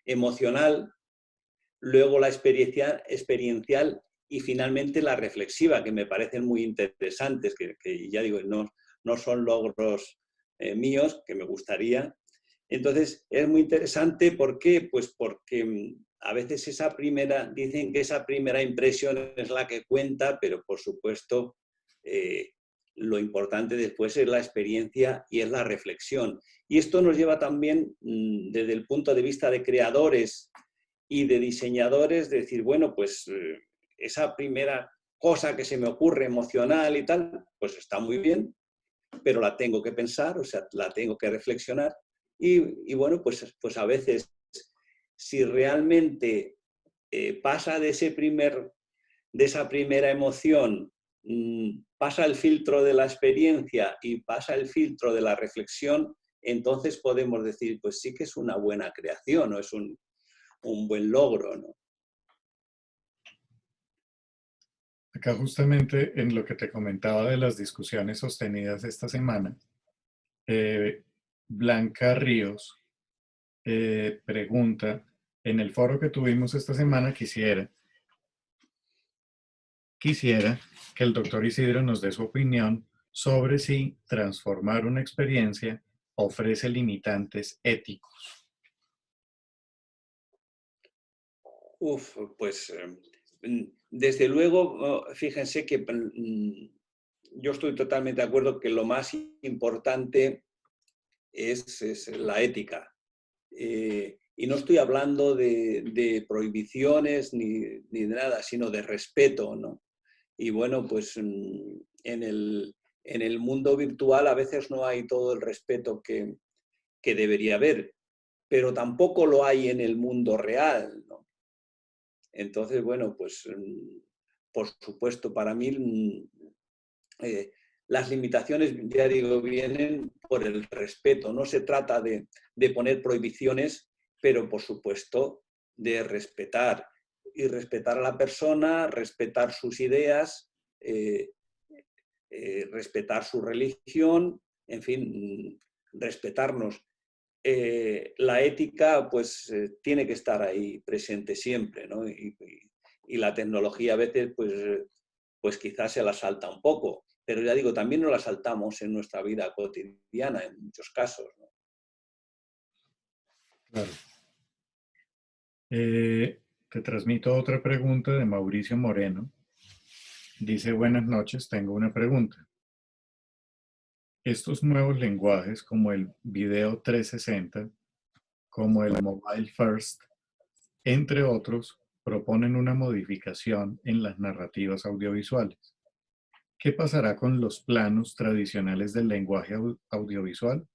emocional, luego la experiencial y finalmente la reflexiva, que me parecen muy interesantes, que ya digo, no son logros míos, que me gustaría. Entonces, es muy interesante, ¿por qué? Pues porque a veces dicen que esa primera impresión es la que cuenta, pero por supuesto lo importante después es la experiencia y es la reflexión. Y esto nos lleva también desde el punto de vista de creadores y de diseñadores, de decir, bueno, pues esa primera cosa que se me ocurre emocional y tal, pues está muy bien, pero la tengo que pensar, o sea, la tengo que reflexionar. Y bueno, pues a veces, si realmente pasa de esa primera emoción, pasa el filtro de la experiencia y pasa el filtro de la reflexión, entonces podemos decir, pues sí que es una buena creación, o es un buen logro, ¿no? Acá justamente en lo que te comentaba de las discusiones sostenidas esta semana, Blanca Ríos pregunta, en el foro que tuvimos esta semana quisiera que el doctor Isidro nos dé su opinión sobre si transformar una experiencia ofrece limitantes éticos. Pues desde luego, fíjense que yo estoy totalmente de acuerdo que lo más importante es la ética. Y no estoy hablando de prohibiciones ni de nada, sino de respeto, ¿no? Y bueno, pues en el mundo virtual a veces no hay todo el respeto que debería haber, pero tampoco lo hay en el mundo real, ¿no? Entonces, bueno, pues por supuesto, para mí las limitaciones, ya digo, vienen por el respeto. No se trata de poner prohibiciones, pero por supuesto de respetar. Y respetar a la persona, respetar sus ideas, respetar su religión, en fin, respetarnos. La ética pues tiene que estar ahí presente siempre, ¿no? Y la tecnología a veces pues quizás se la salta un poco, pero ya digo, también nos la saltamos en nuestra vida cotidiana en muchos casos, ¿no? Claro. Te transmito otra pregunta de Mauricio Moreno. Dice, buenas noches, tengo una pregunta. Estos nuevos lenguajes como el video 360, como el mobile first, Entre otros, proponen una modificación en las narrativas audiovisuales. ¿Qué pasará con los planos tradicionales del lenguaje audiovisual?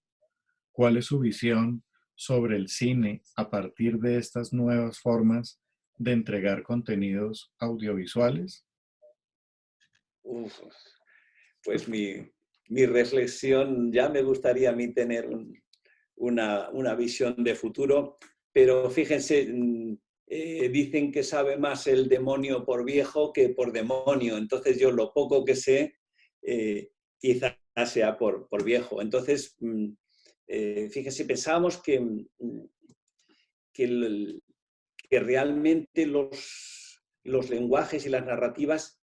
¿Cuál es su visión sobre el cine a partir de estas nuevas formas de entregar contenidos audiovisuales? Uf, pues mi reflexión, ya me gustaría a mí tener una visión de futuro, pero fíjense, dicen que sabe más el demonio por viejo que por demonio, entonces yo lo poco que sé quizás sea por viejo. Entonces, fíjense, pensábamos que realmente los lenguajes y las narrativas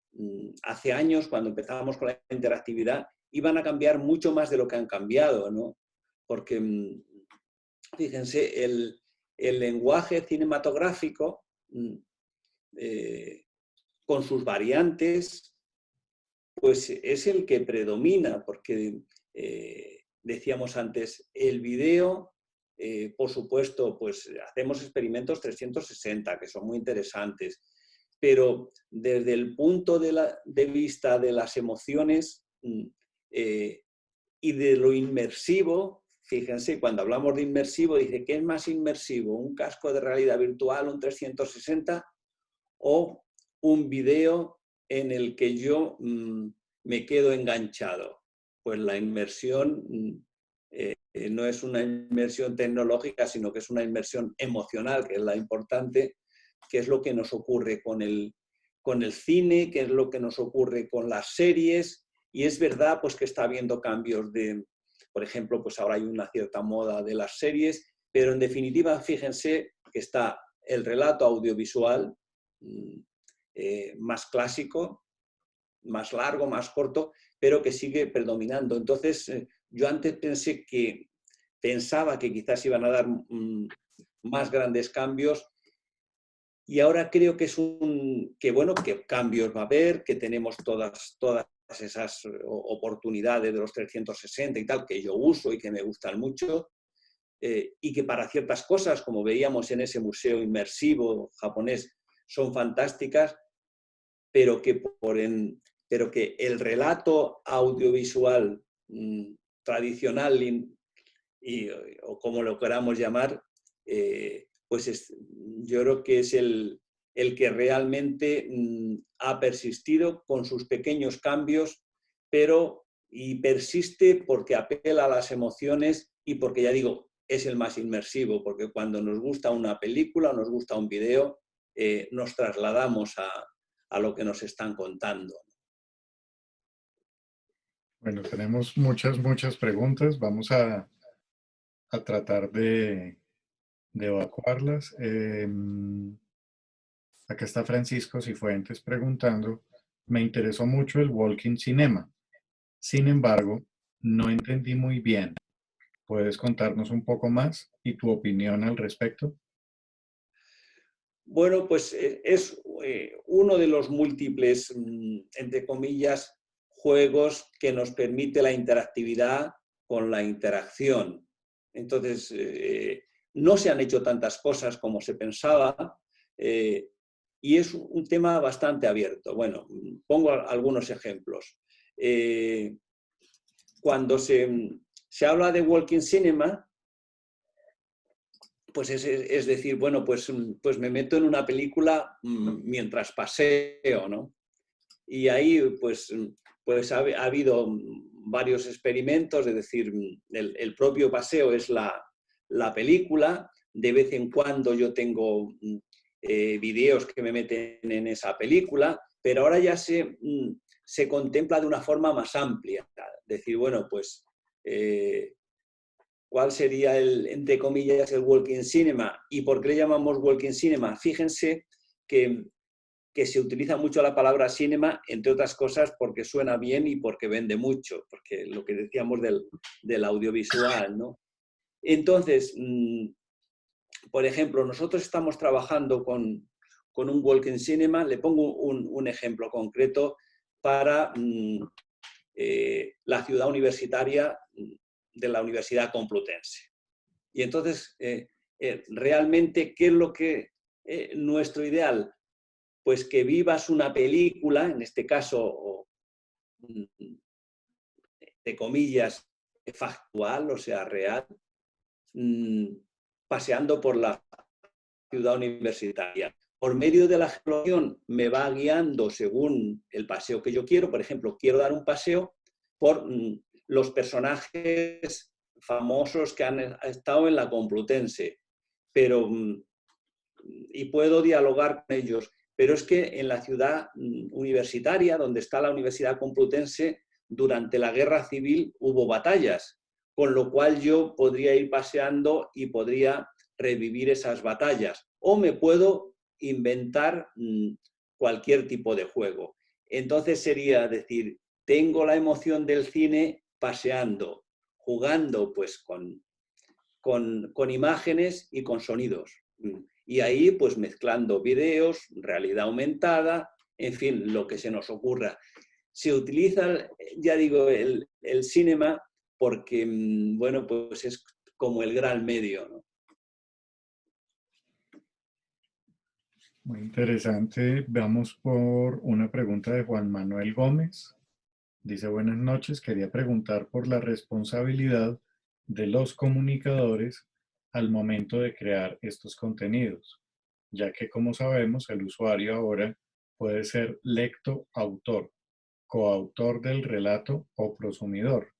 hace años, cuando empezábamos con la interactividad, iban a cambiar mucho más de lo que han cambiado, ¿no? Porque, fíjense, el lenguaje cinematográfico, con sus variantes, pues es el que predomina, porque decíamos antes, el vídeo, por supuesto, pues hacemos experimentos 360, que son muy interesantes, pero desde el punto de vista de las emociones y de lo inmersivo, fíjense, cuando hablamos de inmersivo, dice, ¿qué es más inmersivo? ¿Un casco de realidad virtual, un 360 o un vídeo en el que yo me quedo enganchado? Pues la inmersión no es una inmersión tecnológica, sino que es una inmersión emocional, que es la importante, que es lo que nos ocurre con el cine, que es lo que nos ocurre con las series, y es verdad pues, que está habiendo cambios por ejemplo, pues ahora hay una cierta moda de las series, pero en definitiva, fíjense que está el relato audiovisual más clásico, más largo, más corto, pero que sigue predominando. Entonces, yo antes pensaba que quizás iban a dar más grandes cambios y ahora creo que que cambios va a haber, que tenemos todas esas oportunidades de los 360 y tal, que yo uso y que me gustan mucho, y que para ciertas cosas, como veíamos en ese museo inmersivo japonés, son fantásticas, pero que el relato audiovisual tradicional o como lo queramos llamar, pues yo creo que es el que realmente ha persistido con sus pequeños cambios, y persiste porque apela a las emociones y porque, ya digo, es el más inmersivo, porque cuando nos gusta una película o nos gusta un video, nos trasladamos a lo que nos están contando. Bueno, tenemos muchas preguntas. Vamos a tratar de evacuarlas. Acá está Francisco Cifuentes preguntando, me interesó mucho el Walking Cinema. Sin embargo, no entendí muy bien. ¿Puedes contarnos un poco más y tu opinión al respecto? Bueno, pues es uno de los múltiples, entre comillas, juegos que nos permite la interactividad con la interacción. Entonces, no se han hecho tantas cosas como se pensaba y es un tema bastante abierto. Bueno, pongo algunos ejemplos. Cuando se habla de Walking Cinema, pues es decir, bueno, pues me meto en una película mientras paseo, ¿no? Y ahí pues ha habido varios experimentos, es decir, el propio paseo es la película, de vez en cuando yo tengo vídeos que me meten en esa película, pero ahora ya se contempla de una forma más amplia, decir, bueno, pues ¿cuál sería entre comillas, el walking cinema? ¿Y por qué le llamamos walking cinema? Fíjense que se utiliza mucho la palabra cinema, entre otras cosas, porque suena bien y porque vende mucho, porque lo que decíamos del audiovisual, ¿no? Entonces, por ejemplo, nosotros estamos trabajando con un walking cinema, le pongo un ejemplo concreto para la ciudad universitaria de la Universidad Complutense. Y entonces, realmente, ¿qué es lo que nuestro ideal? Pues que vivas una película, en este caso, de comillas, factual, o sea, real, paseando por la ciudad universitaria. Por medio de la geolocalización me va guiando según el paseo que yo quiero. Por ejemplo, quiero dar un paseo por los personajes famosos que han estado en la Complutense, pero, y puedo dialogar con ellos. Pero es que en la ciudad universitaria, donde está la Universidad Complutense, durante la Guerra Civil hubo batallas, con lo cual yo podría ir paseando y podría revivir esas batallas. O me puedo inventar cualquier tipo de juego. Entonces sería decir, tengo la emoción del cine paseando, jugando pues con imágenes y con sonidos. Y ahí pues mezclando vídeos, realidad aumentada, en fin, lo que se nos ocurra. Se utiliza, ya digo, el cinema porque, bueno, pues es como el gran medio, ¿no? Muy interesante. Vamos por una pregunta de Juan Manuel Gómez. Dice, buenas noches, quería preguntar por la responsabilidad de los comunicadores al momento de crear estos contenidos, ya que como sabemos el usuario ahora puede ser lector-autor, coautor del relato o prosumidor,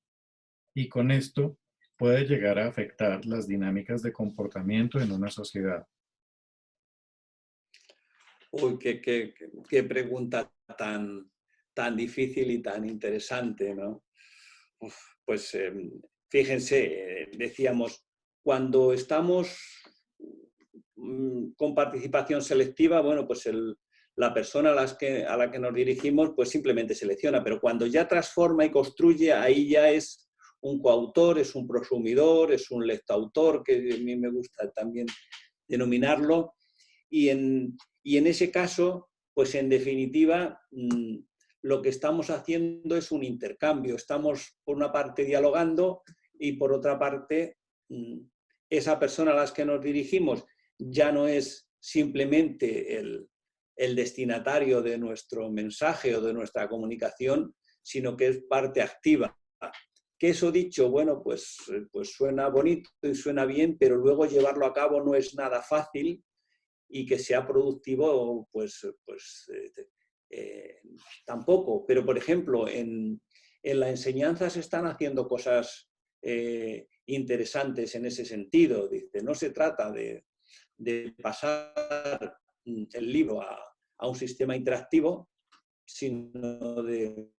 y con esto puede llegar a afectar las dinámicas de comportamiento en una sociedad. Uy, qué pregunta tan difícil y tan interesante, ¿no? Pues fíjense, decíamos, cuando estamos con participación selectiva, bueno, pues la persona a la que nos dirigimos, pues simplemente selecciona, pero cuando ya transforma y construye, ahí ya es un coautor, es un prosumidor, es un lectoautor, que a mí me gusta también denominarlo, y en ese caso, pues en definitiva, lo que estamos haciendo es un intercambio. Estamos, por una parte, dialogando y, por otra parte, esa persona a la que nos dirigimos ya no es simplemente el destinatario de nuestro mensaje o de nuestra comunicación, sino que es parte activa. Que eso dicho, bueno, pues suena bonito y suena bien, pero luego llevarlo a cabo no es nada fácil, y que sea productivo, pues tampoco. Pero, por ejemplo, en la enseñanza se están haciendo cosas interesantes en ese sentido. Dice, no se trata de pasar el libro a un sistema interactivo, sino de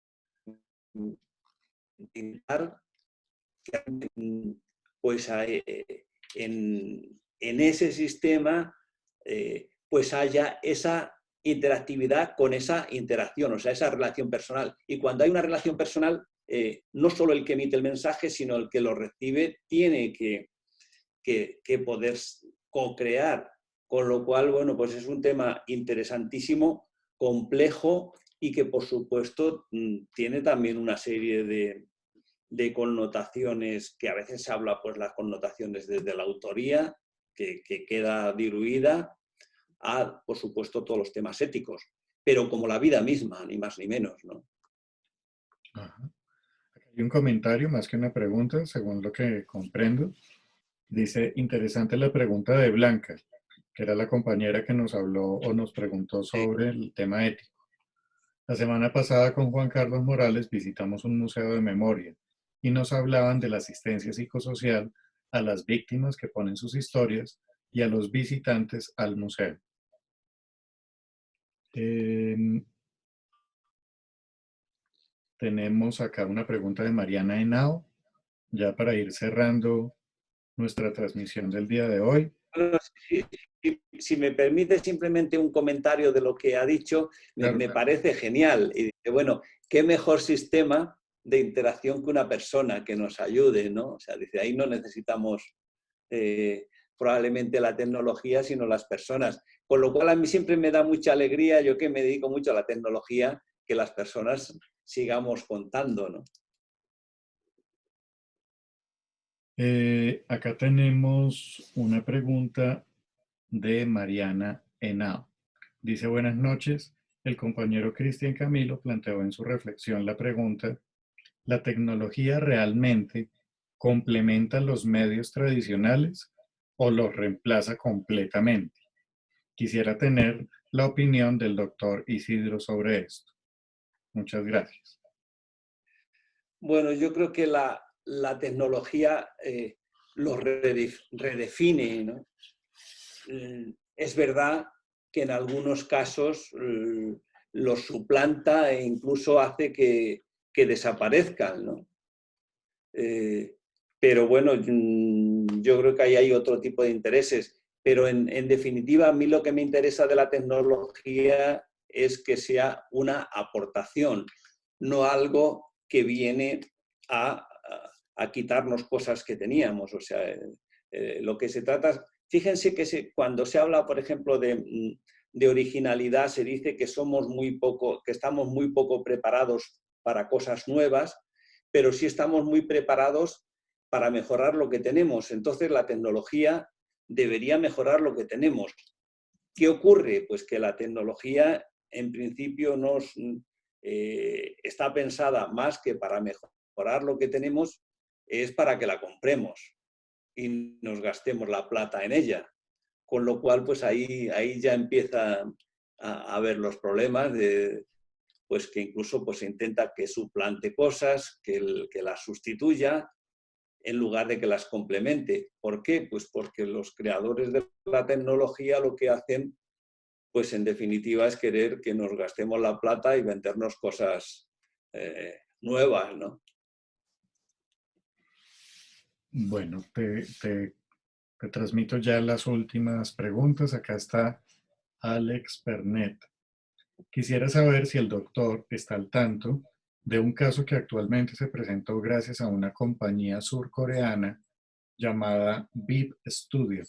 intentar que pues, en ese sistema pues haya esa interactividad con esa interacción, o sea, esa relación personal. Y cuando hay una relación personal, no solo el que emite el mensaje, sino el que lo recibe tiene que poder co-crear. Con lo cual, bueno, pues es un tema interesantísimo, complejo y que, por supuesto, tiene también una serie de connotaciones que a veces se habla, pues las connotaciones desde la autoría, que queda diluida, a, por supuesto, todos los temas éticos, pero como la vida misma, ni más ni menos, ¿no? Ajá. Hay un comentario más que una pregunta, según lo que comprendo. Dice, interesante la pregunta de Blanca, que era la compañera que nos habló o nos preguntó sobre el tema ético. La semana pasada con Juan Carlos Morales visitamos un museo de memoria y nos hablaban de la asistencia psicosocial a las víctimas que ponen sus historias y a los visitantes al museo. Tenemos acá una pregunta de Mariana Henao, ya para ir cerrando nuestra transmisión del día de hoy. Bueno, si me permite simplemente un comentario de lo que ha dicho, Claro, me claro. parece genial. Y dice, bueno, qué mejor sistema de interacción que una persona que nos ayude, ¿no? O sea, dice, ahí no necesitamos probablemente la tecnología, sino las personas. Con lo cual a mí siempre me da mucha alegría, yo que me dedico mucho a la tecnología, que las personas sigamos contando, ¿no? Acá tenemos una pregunta de Mariana Henao. Dice: buenas noches. El compañero Cristian Camilo planteó en su reflexión la pregunta: ¿la tecnología realmente complementa los medios tradicionales o los reemplaza completamente? Quisiera tener la opinión del doctor Isidro sobre esto. Muchas gracias. Bueno, yo creo que la tecnología lo redefine, ¿no? Es verdad que en algunos casos los suplanta e incluso hace que desaparezcan, ¿no? Pero bueno, yo creo que ahí hay otro tipo de intereses. Pero en definitiva, a mí lo que me interesa de la tecnología es que sea una aportación, no algo que viene a quitarnos cosas que teníamos. O sea, lo que se trata... Fíjense que cuando se habla, por ejemplo, de originalidad, se dice que estamos muy poco preparados para cosas nuevas, pero sí estamos muy preparados para mejorar lo que tenemos. Entonces, la tecnología debería mejorar lo que tenemos. ¿Qué ocurre? Pues que la tecnología, en principio, está pensada más que para mejorar lo que tenemos, es para que la compremos y nos gastemos la plata en ella. Con lo cual, pues ahí ya empieza a haber los problemas de, pues que incluso pues, intenta que suplante cosas, que las sustituya, en lugar de que las complemente. ¿Por qué? Pues porque los creadores de la tecnología lo que hacen, pues en definitiva, es querer que nos gastemos la plata y vendernos cosas nuevas, ¿no? Bueno, te transmito ya las últimas preguntas. Acá está Alex Pernet. Quisiera saber si el doctor está al tanto de un caso que actualmente se presentó gracias a una compañía surcoreana llamada VIP Studio,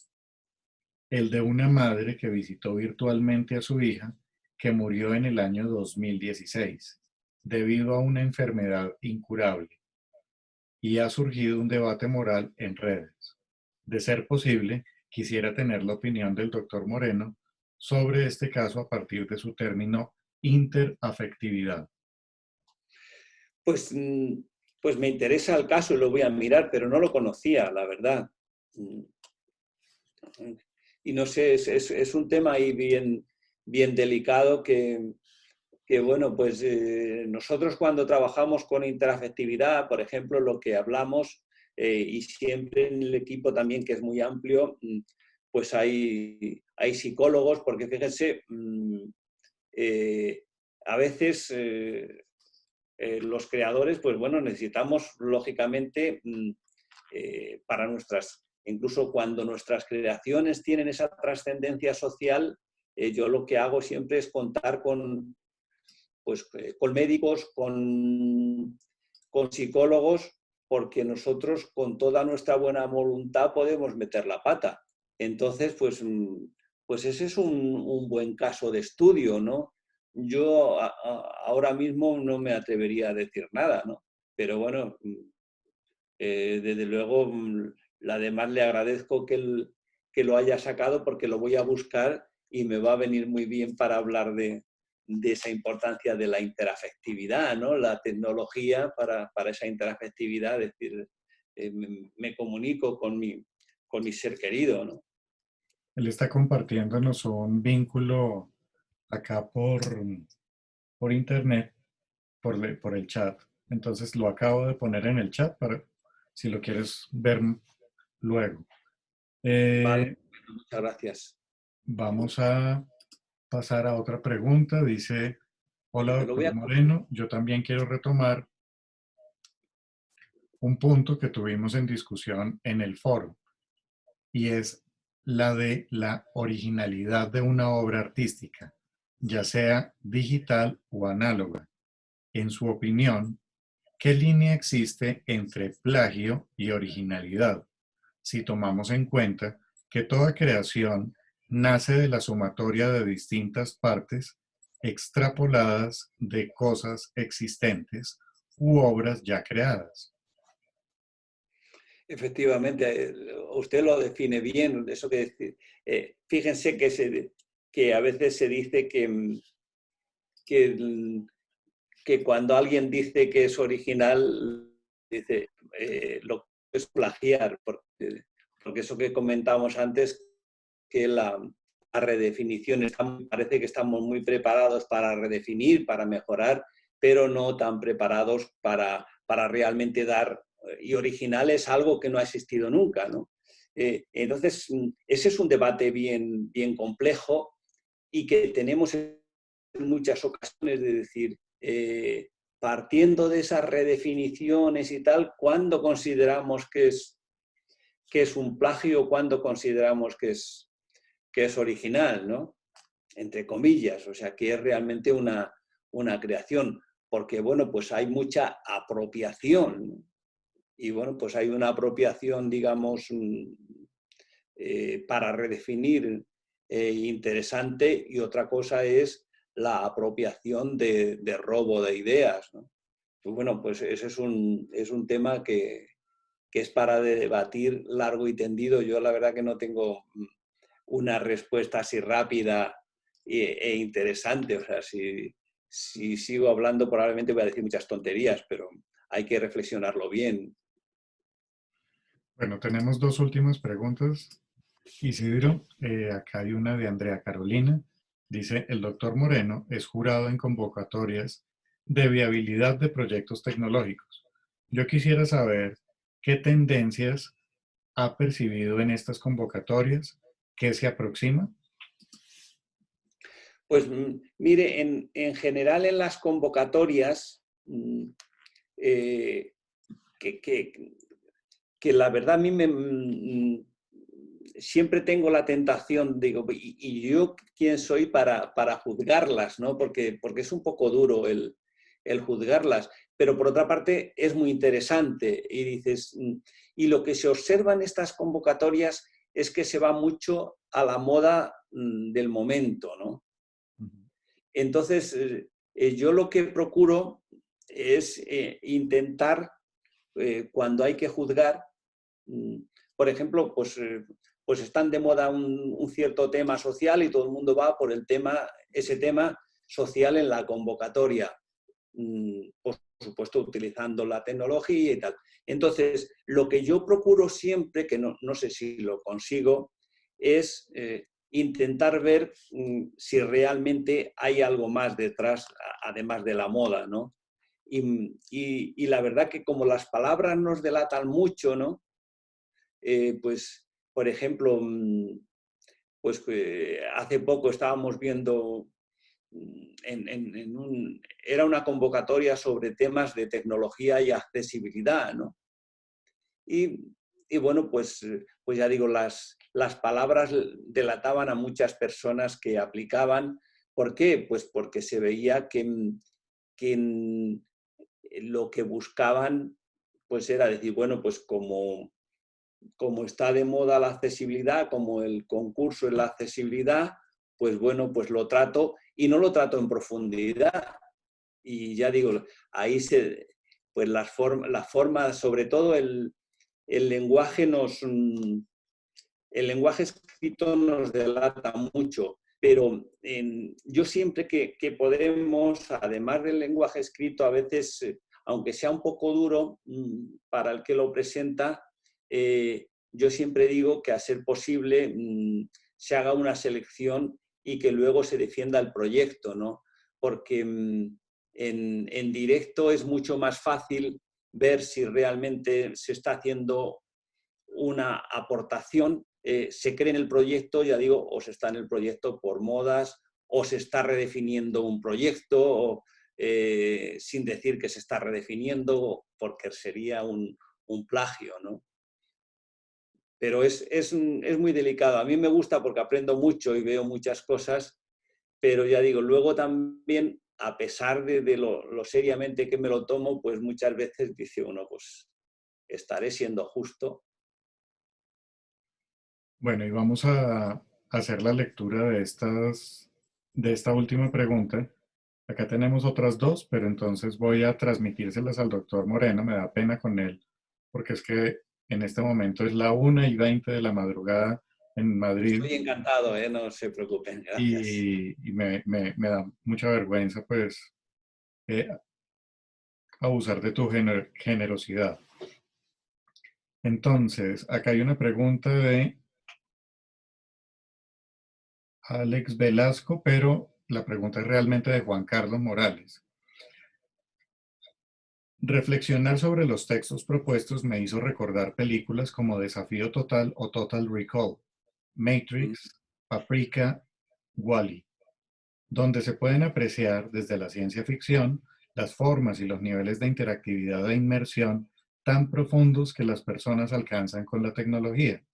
el de una madre que visitó virtualmente a su hija que murió en el año 2016 debido a una enfermedad incurable, y ha surgido un debate moral en redes. De ser posible, quisiera tener la opinión del doctor Moreno sobre este caso a partir de su término interafectividad. Pues me interesa el caso y lo voy a mirar, pero no lo conocía, la verdad. Y no sé, es un tema ahí bien delicado que bueno, pues nosotros cuando trabajamos con interafectividad, por ejemplo, lo que hablamos, y siempre en el equipo también, que es muy amplio, pues hay psicólogos, porque fíjense, a veces los creadores, pues bueno, necesitamos lógicamente para incluso cuando nuestras creaciones tienen esa trascendencia social, yo lo que hago siempre es contar con médicos, con psicólogos, porque nosotros con toda nuestra buena voluntad podemos meter la pata. Entonces, pues ese es un buen caso de estudio, ¿no? Yo ahora mismo no me atrevería a decir nada, ¿no? Pero bueno, desde luego, además le agradezco que lo haya sacado, porque lo voy a buscar y me va a venir muy bien para hablar de esa importancia de la interafectividad, ¿no? La tecnología para esa interafectividad, es decir, me comunico con mi ser querido, ¿no? Él está compartiéndonos un vínculo acá por internet, por el chat. Entonces lo acabo de poner en el chat para si lo quieres ver luego. Vale, muchas gracias. Vamos a pasar a otra pregunta. Dice: hola, Me lo voy doctor a... Moreno. Yo también quiero retomar un punto que tuvimos en discusión en el foro, y es la de la originalidad de una obra artística, ya sea digital o análoga. En su opinión, ¿qué línea existe entre plagio y originalidad, si tomamos en cuenta que toda creación nace de la sumatoria de distintas partes extrapoladas de cosas existentes u obras ya creadas? Efectivamente, usted lo define bien, eso fíjense que a veces se dice que, que cuando alguien dice que es original, dice, lo es plagiar, porque eso que comentábamos antes, que la redefinición, parece que estamos muy preparados para redefinir, para mejorar, pero no tan preparados para realmente dar, y original es algo que no ha existido nunca, ¿no? Entonces, ese es un debate bien complejo y que tenemos en muchas ocasiones de decir, partiendo de esas redefiniciones y tal, ¿cuándo consideramos que es un plagio? ¿Cuándo consideramos que es original, ¿no? Entre comillas, o sea, que es realmente una creación, porque, bueno, pues hay mucha apropiación, y, bueno, pues hay una apropiación, digamos, para redefinir interesante, y otra cosa es la apropiación de robo de ideas, ¿no? Pues, bueno, pues ese es un tema que es para debatir largo y tendido. Yo la verdad que no tengo una respuesta así rápida e interesante. O sea, si sigo hablando probablemente voy a decir muchas tonterías, pero hay que reflexionarlo bien. Bueno, tenemos dos últimas preguntas. Isidro, acá hay una de Andrea Carolina. Dice, el doctor Moreno es jurado en convocatorias de viabilidad de proyectos tecnológicos. Yo quisiera saber qué tendencias ha percibido en estas convocatorias, qué se aproxima. Pues mire, en general en las convocatorias, que la verdad a mí siempre tengo la tentación, digo, ¿y yo quién soy para juzgarlas, ¿no? Porque es un poco duro el juzgarlas, pero por otra parte es muy interesante. Y dices, y lo que se observa en estas convocatorias es que se va mucho a la moda del momento, ¿no? Entonces, yo lo que procuro es intentar, cuando hay que juzgar, por ejemplo, pues están de moda un cierto tema social y todo el mundo va por ese tema social en la convocatoria, por supuesto utilizando la tecnología y tal. Entonces, lo que yo procuro siempre, que no sé si lo consigo, es intentar ver si realmente hay algo más detrás, además de la moda, ¿no? Y la verdad que como las palabras nos delatan mucho, ¿no? Pues, por ejemplo, pues hace poco estábamos viendo, era una convocatoria sobre temas de tecnología y accesibilidad, ¿no? Y bueno, pues ya digo, las palabras delataban a muchas personas que aplicaban. ¿Por qué? Pues porque se veía que lo que buscaban pues era decir, bueno, pues como está de moda la accesibilidad, como el concurso en la accesibilidad, pues bueno, pues lo trato, y no lo trato en profundidad. Y ya digo, ahí pues la forma, sobre todo el lenguaje el lenguaje escrito nos delata mucho, pero yo siempre que podemos, además del lenguaje escrito, a veces, aunque sea un poco duro para el que lo presenta, yo siempre digo que a ser posible se haga una selección y que luego se defienda el proyecto, ¿no? Porque en directo es mucho más fácil ver si realmente se está haciendo una aportación, se cree en el proyecto, ya digo, o se está en el proyecto por modas, o se está redefiniendo un proyecto, sin decir que se está redefiniendo, porque sería un plagio, ¿no? Pero es muy delicado. A mí me gusta porque aprendo mucho y veo muchas cosas, pero ya digo, luego también, a pesar de lo seriamente que me lo tomo, pues muchas veces dice uno, pues estaré siendo justo. Bueno, y vamos a hacer la lectura de esta última pregunta. Acá tenemos otras dos, pero entonces voy a transmitírselas al doctor Moreno. Me da pena con él, porque es que en este momento es la 1:20 de la madrugada en Madrid. Estoy encantado, no se preocupen, gracias. Y me da mucha vergüenza, pues, eh, abusar de tu generosidad. Entonces, acá hay una pregunta de Alex Velasco, pero la pregunta es realmente de Juan Carlos Morales. Reflexionar sobre los textos propuestos me hizo recordar películas como Desafío Total o Total Recall, Matrix, Paprika, Wall-E, donde se pueden apreciar desde la ciencia ficción las formas y los niveles de interactividad e inmersión tan profundos que las personas alcanzan con la tecnología.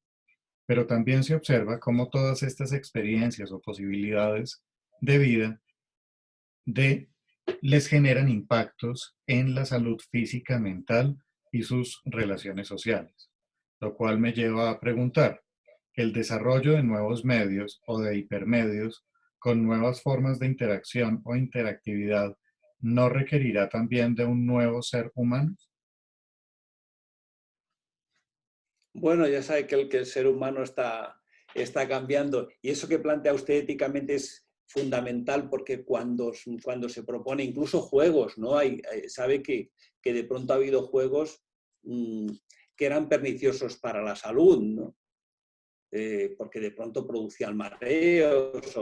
Pero también se observa cómo todas estas experiencias o posibilidades de vida les generan impactos en la salud física, mental y sus relaciones sociales. Lo cual me lleva a preguntar, ¿el desarrollo de nuevos medios o de hipermedios con nuevas formas de interacción o interactividad no requerirá también de un nuevo ser humano? Bueno, ya sabe que el ser humano está cambiando y eso que plantea usted éticamente es fundamental porque cuando se propone incluso juegos, ¿no? Sabe que de pronto ha habido juegos que eran perniciosos para la salud, ¿no? Porque de pronto producían mareos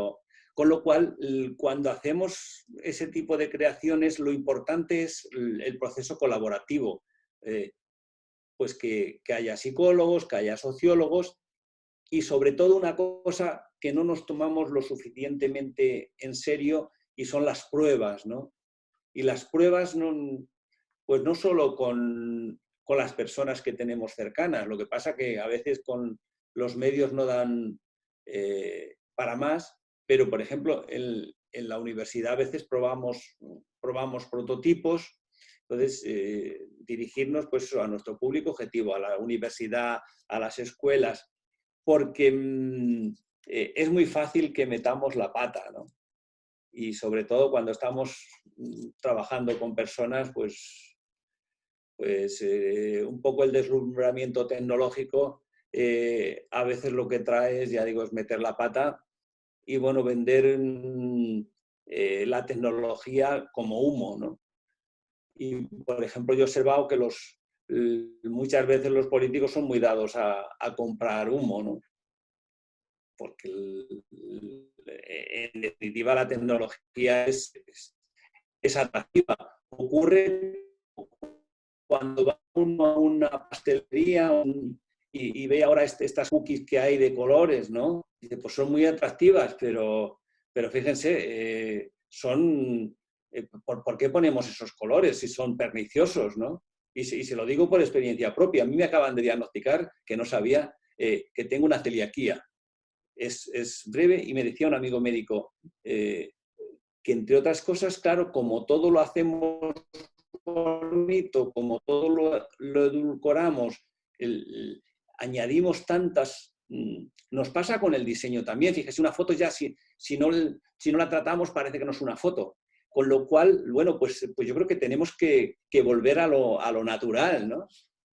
con lo cual, cuando hacemos ese tipo de creaciones, lo importante es el proceso colaborativo. Pues que haya psicólogos, que haya sociólogos y sobre todo una cosa que no nos tomamos lo suficientemente en serio y son las pruebas, ¿no? Y las pruebas pues no solo con las personas que tenemos cercanas, lo que pasa que a veces con los medios no dan para más, pero por ejemplo en la universidad a veces probamos prototipos. Entonces, dirigirnos pues, a nuestro público objetivo, a la universidad, a las escuelas, porque es muy fácil que metamos la pata, ¿no? Y sobre todo cuando estamos trabajando con personas, pues un poco el deslumbramiento tecnológico a veces lo que trae es, ya digo, es meter la pata y, bueno, vender la tecnología como humo, ¿no? Y, por ejemplo, yo he observado que muchas veces los políticos son muy dados a comprar humo, ¿no? Porque en definitiva la tecnología es atractiva. Ocurre cuando va uno a una pastelería y ve ahora estas cookies que hay de colores, ¿no? Dice, pues son muy atractivas, pero fíjense, son... ¿Por qué ponemos esos colores si son perniciosos, ¿no? Y se lo digo por experiencia propia. A mí me acaban de diagnosticar que no sabía que tengo una celiaquía. Es breve y me decía un amigo médico que, entre otras cosas, claro, como todo lo hacemos bonito, como todo lo edulcoramos, añadimos tantas... Nos pasa con el diseño también. Fíjese, una foto ya, si no la tratamos, parece que no es una foto. Con lo cual, bueno, pues yo creo que tenemos que volver a lo natural, ¿no?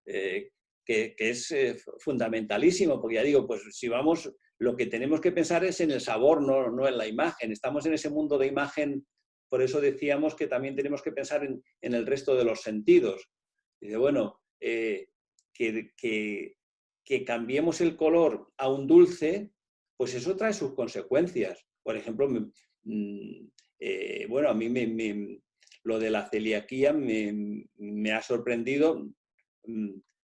Que es fundamentalísimo, porque ya digo, pues si vamos, lo que tenemos que pensar es en el sabor, no en la imagen. Estamos en ese mundo de imagen, por eso decíamos que también tenemos que pensar en el resto de los sentidos. Dice, bueno, que cambiemos el color a un dulce, pues eso trae sus consecuencias. Por ejemplo, bueno, a mí lo de la celiaquía me ha sorprendido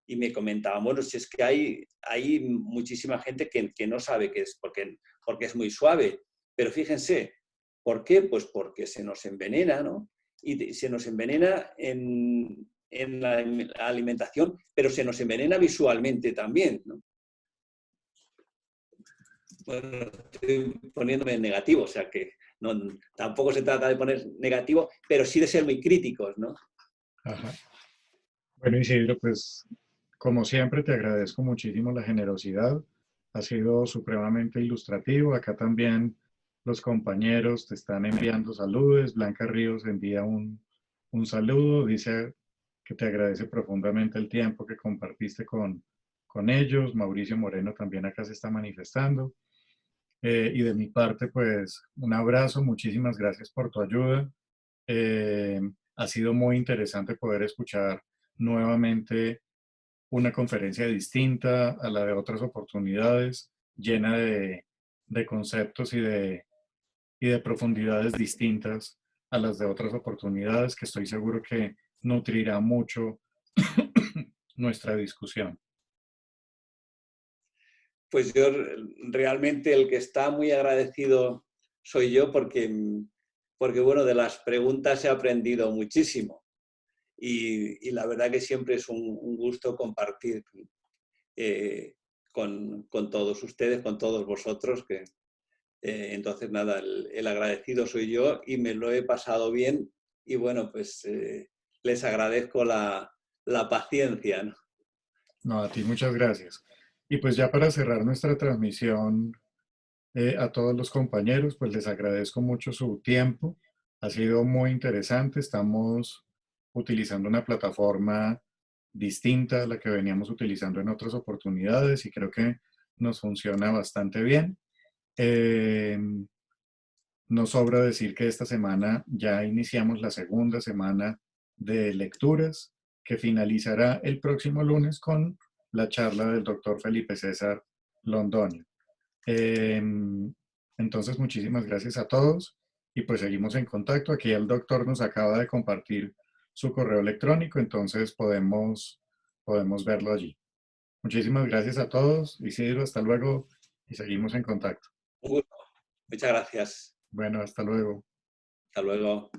y me comentaban, bueno, si es que hay muchísima gente que no sabe qué es, porque es muy suave. Pero fíjense, ¿por qué? Pues porque se nos envenena, ¿no? Y se nos envenena en la alimentación, pero se nos envenena visualmente también, ¿no? Bueno, estoy poniéndome en negativo, o sea que tampoco se trata de poner negativo, pero sí de ser muy críticos, ¿no? Ajá. Bueno, Isidro, pues como siempre te agradezco muchísimo la generosidad. Ha sido supremamente ilustrativo. Acá también los compañeros te están enviando saludos. Blanca Ríos envía un saludo. Dice que te agradece profundamente el tiempo que compartiste con con ellos. Mauricio Moreno también acá se está manifestando. Y de mi parte, pues un abrazo, muchísimas gracias por tu ayuda. Ha sido muy interesante poder escuchar nuevamente una conferencia distinta a la de otras oportunidades, llena de conceptos y de profundidades distintas a las de otras oportunidades, que estoy seguro que nutrirá mucho nuestra discusión. Pues yo realmente el que está muy agradecido soy yo porque bueno, de las preguntas he aprendido muchísimo y la verdad que siempre es un gusto compartir con todos ustedes, con todos vosotros, que entonces nada, el agradecido soy yo y me lo he pasado bien y bueno, pues les agradezco la paciencia, ¿no? No, a ti muchas gracias. Y pues ya para cerrar nuestra transmisión, a todos los compañeros, pues les agradezco mucho su tiempo. Ha sido muy interesante. Estamos utilizando una plataforma distinta a la que veníamos utilizando en otras oportunidades y creo que nos funciona bastante bien. No sobra decir que esta semana ya iniciamos la segunda semana de lecturas que finalizará el próximo lunes con la charla del doctor Felipe César Londoño. Entonces, muchísimas gracias a todos y pues seguimos en contacto. Aquí el doctor nos acaba de compartir su correo electrónico, entonces podemos verlo allí. Muchísimas gracias a todos. Isidro, hasta luego y seguimos en contacto. Un gusto. Muchas gracias. Bueno, hasta luego. Hasta luego.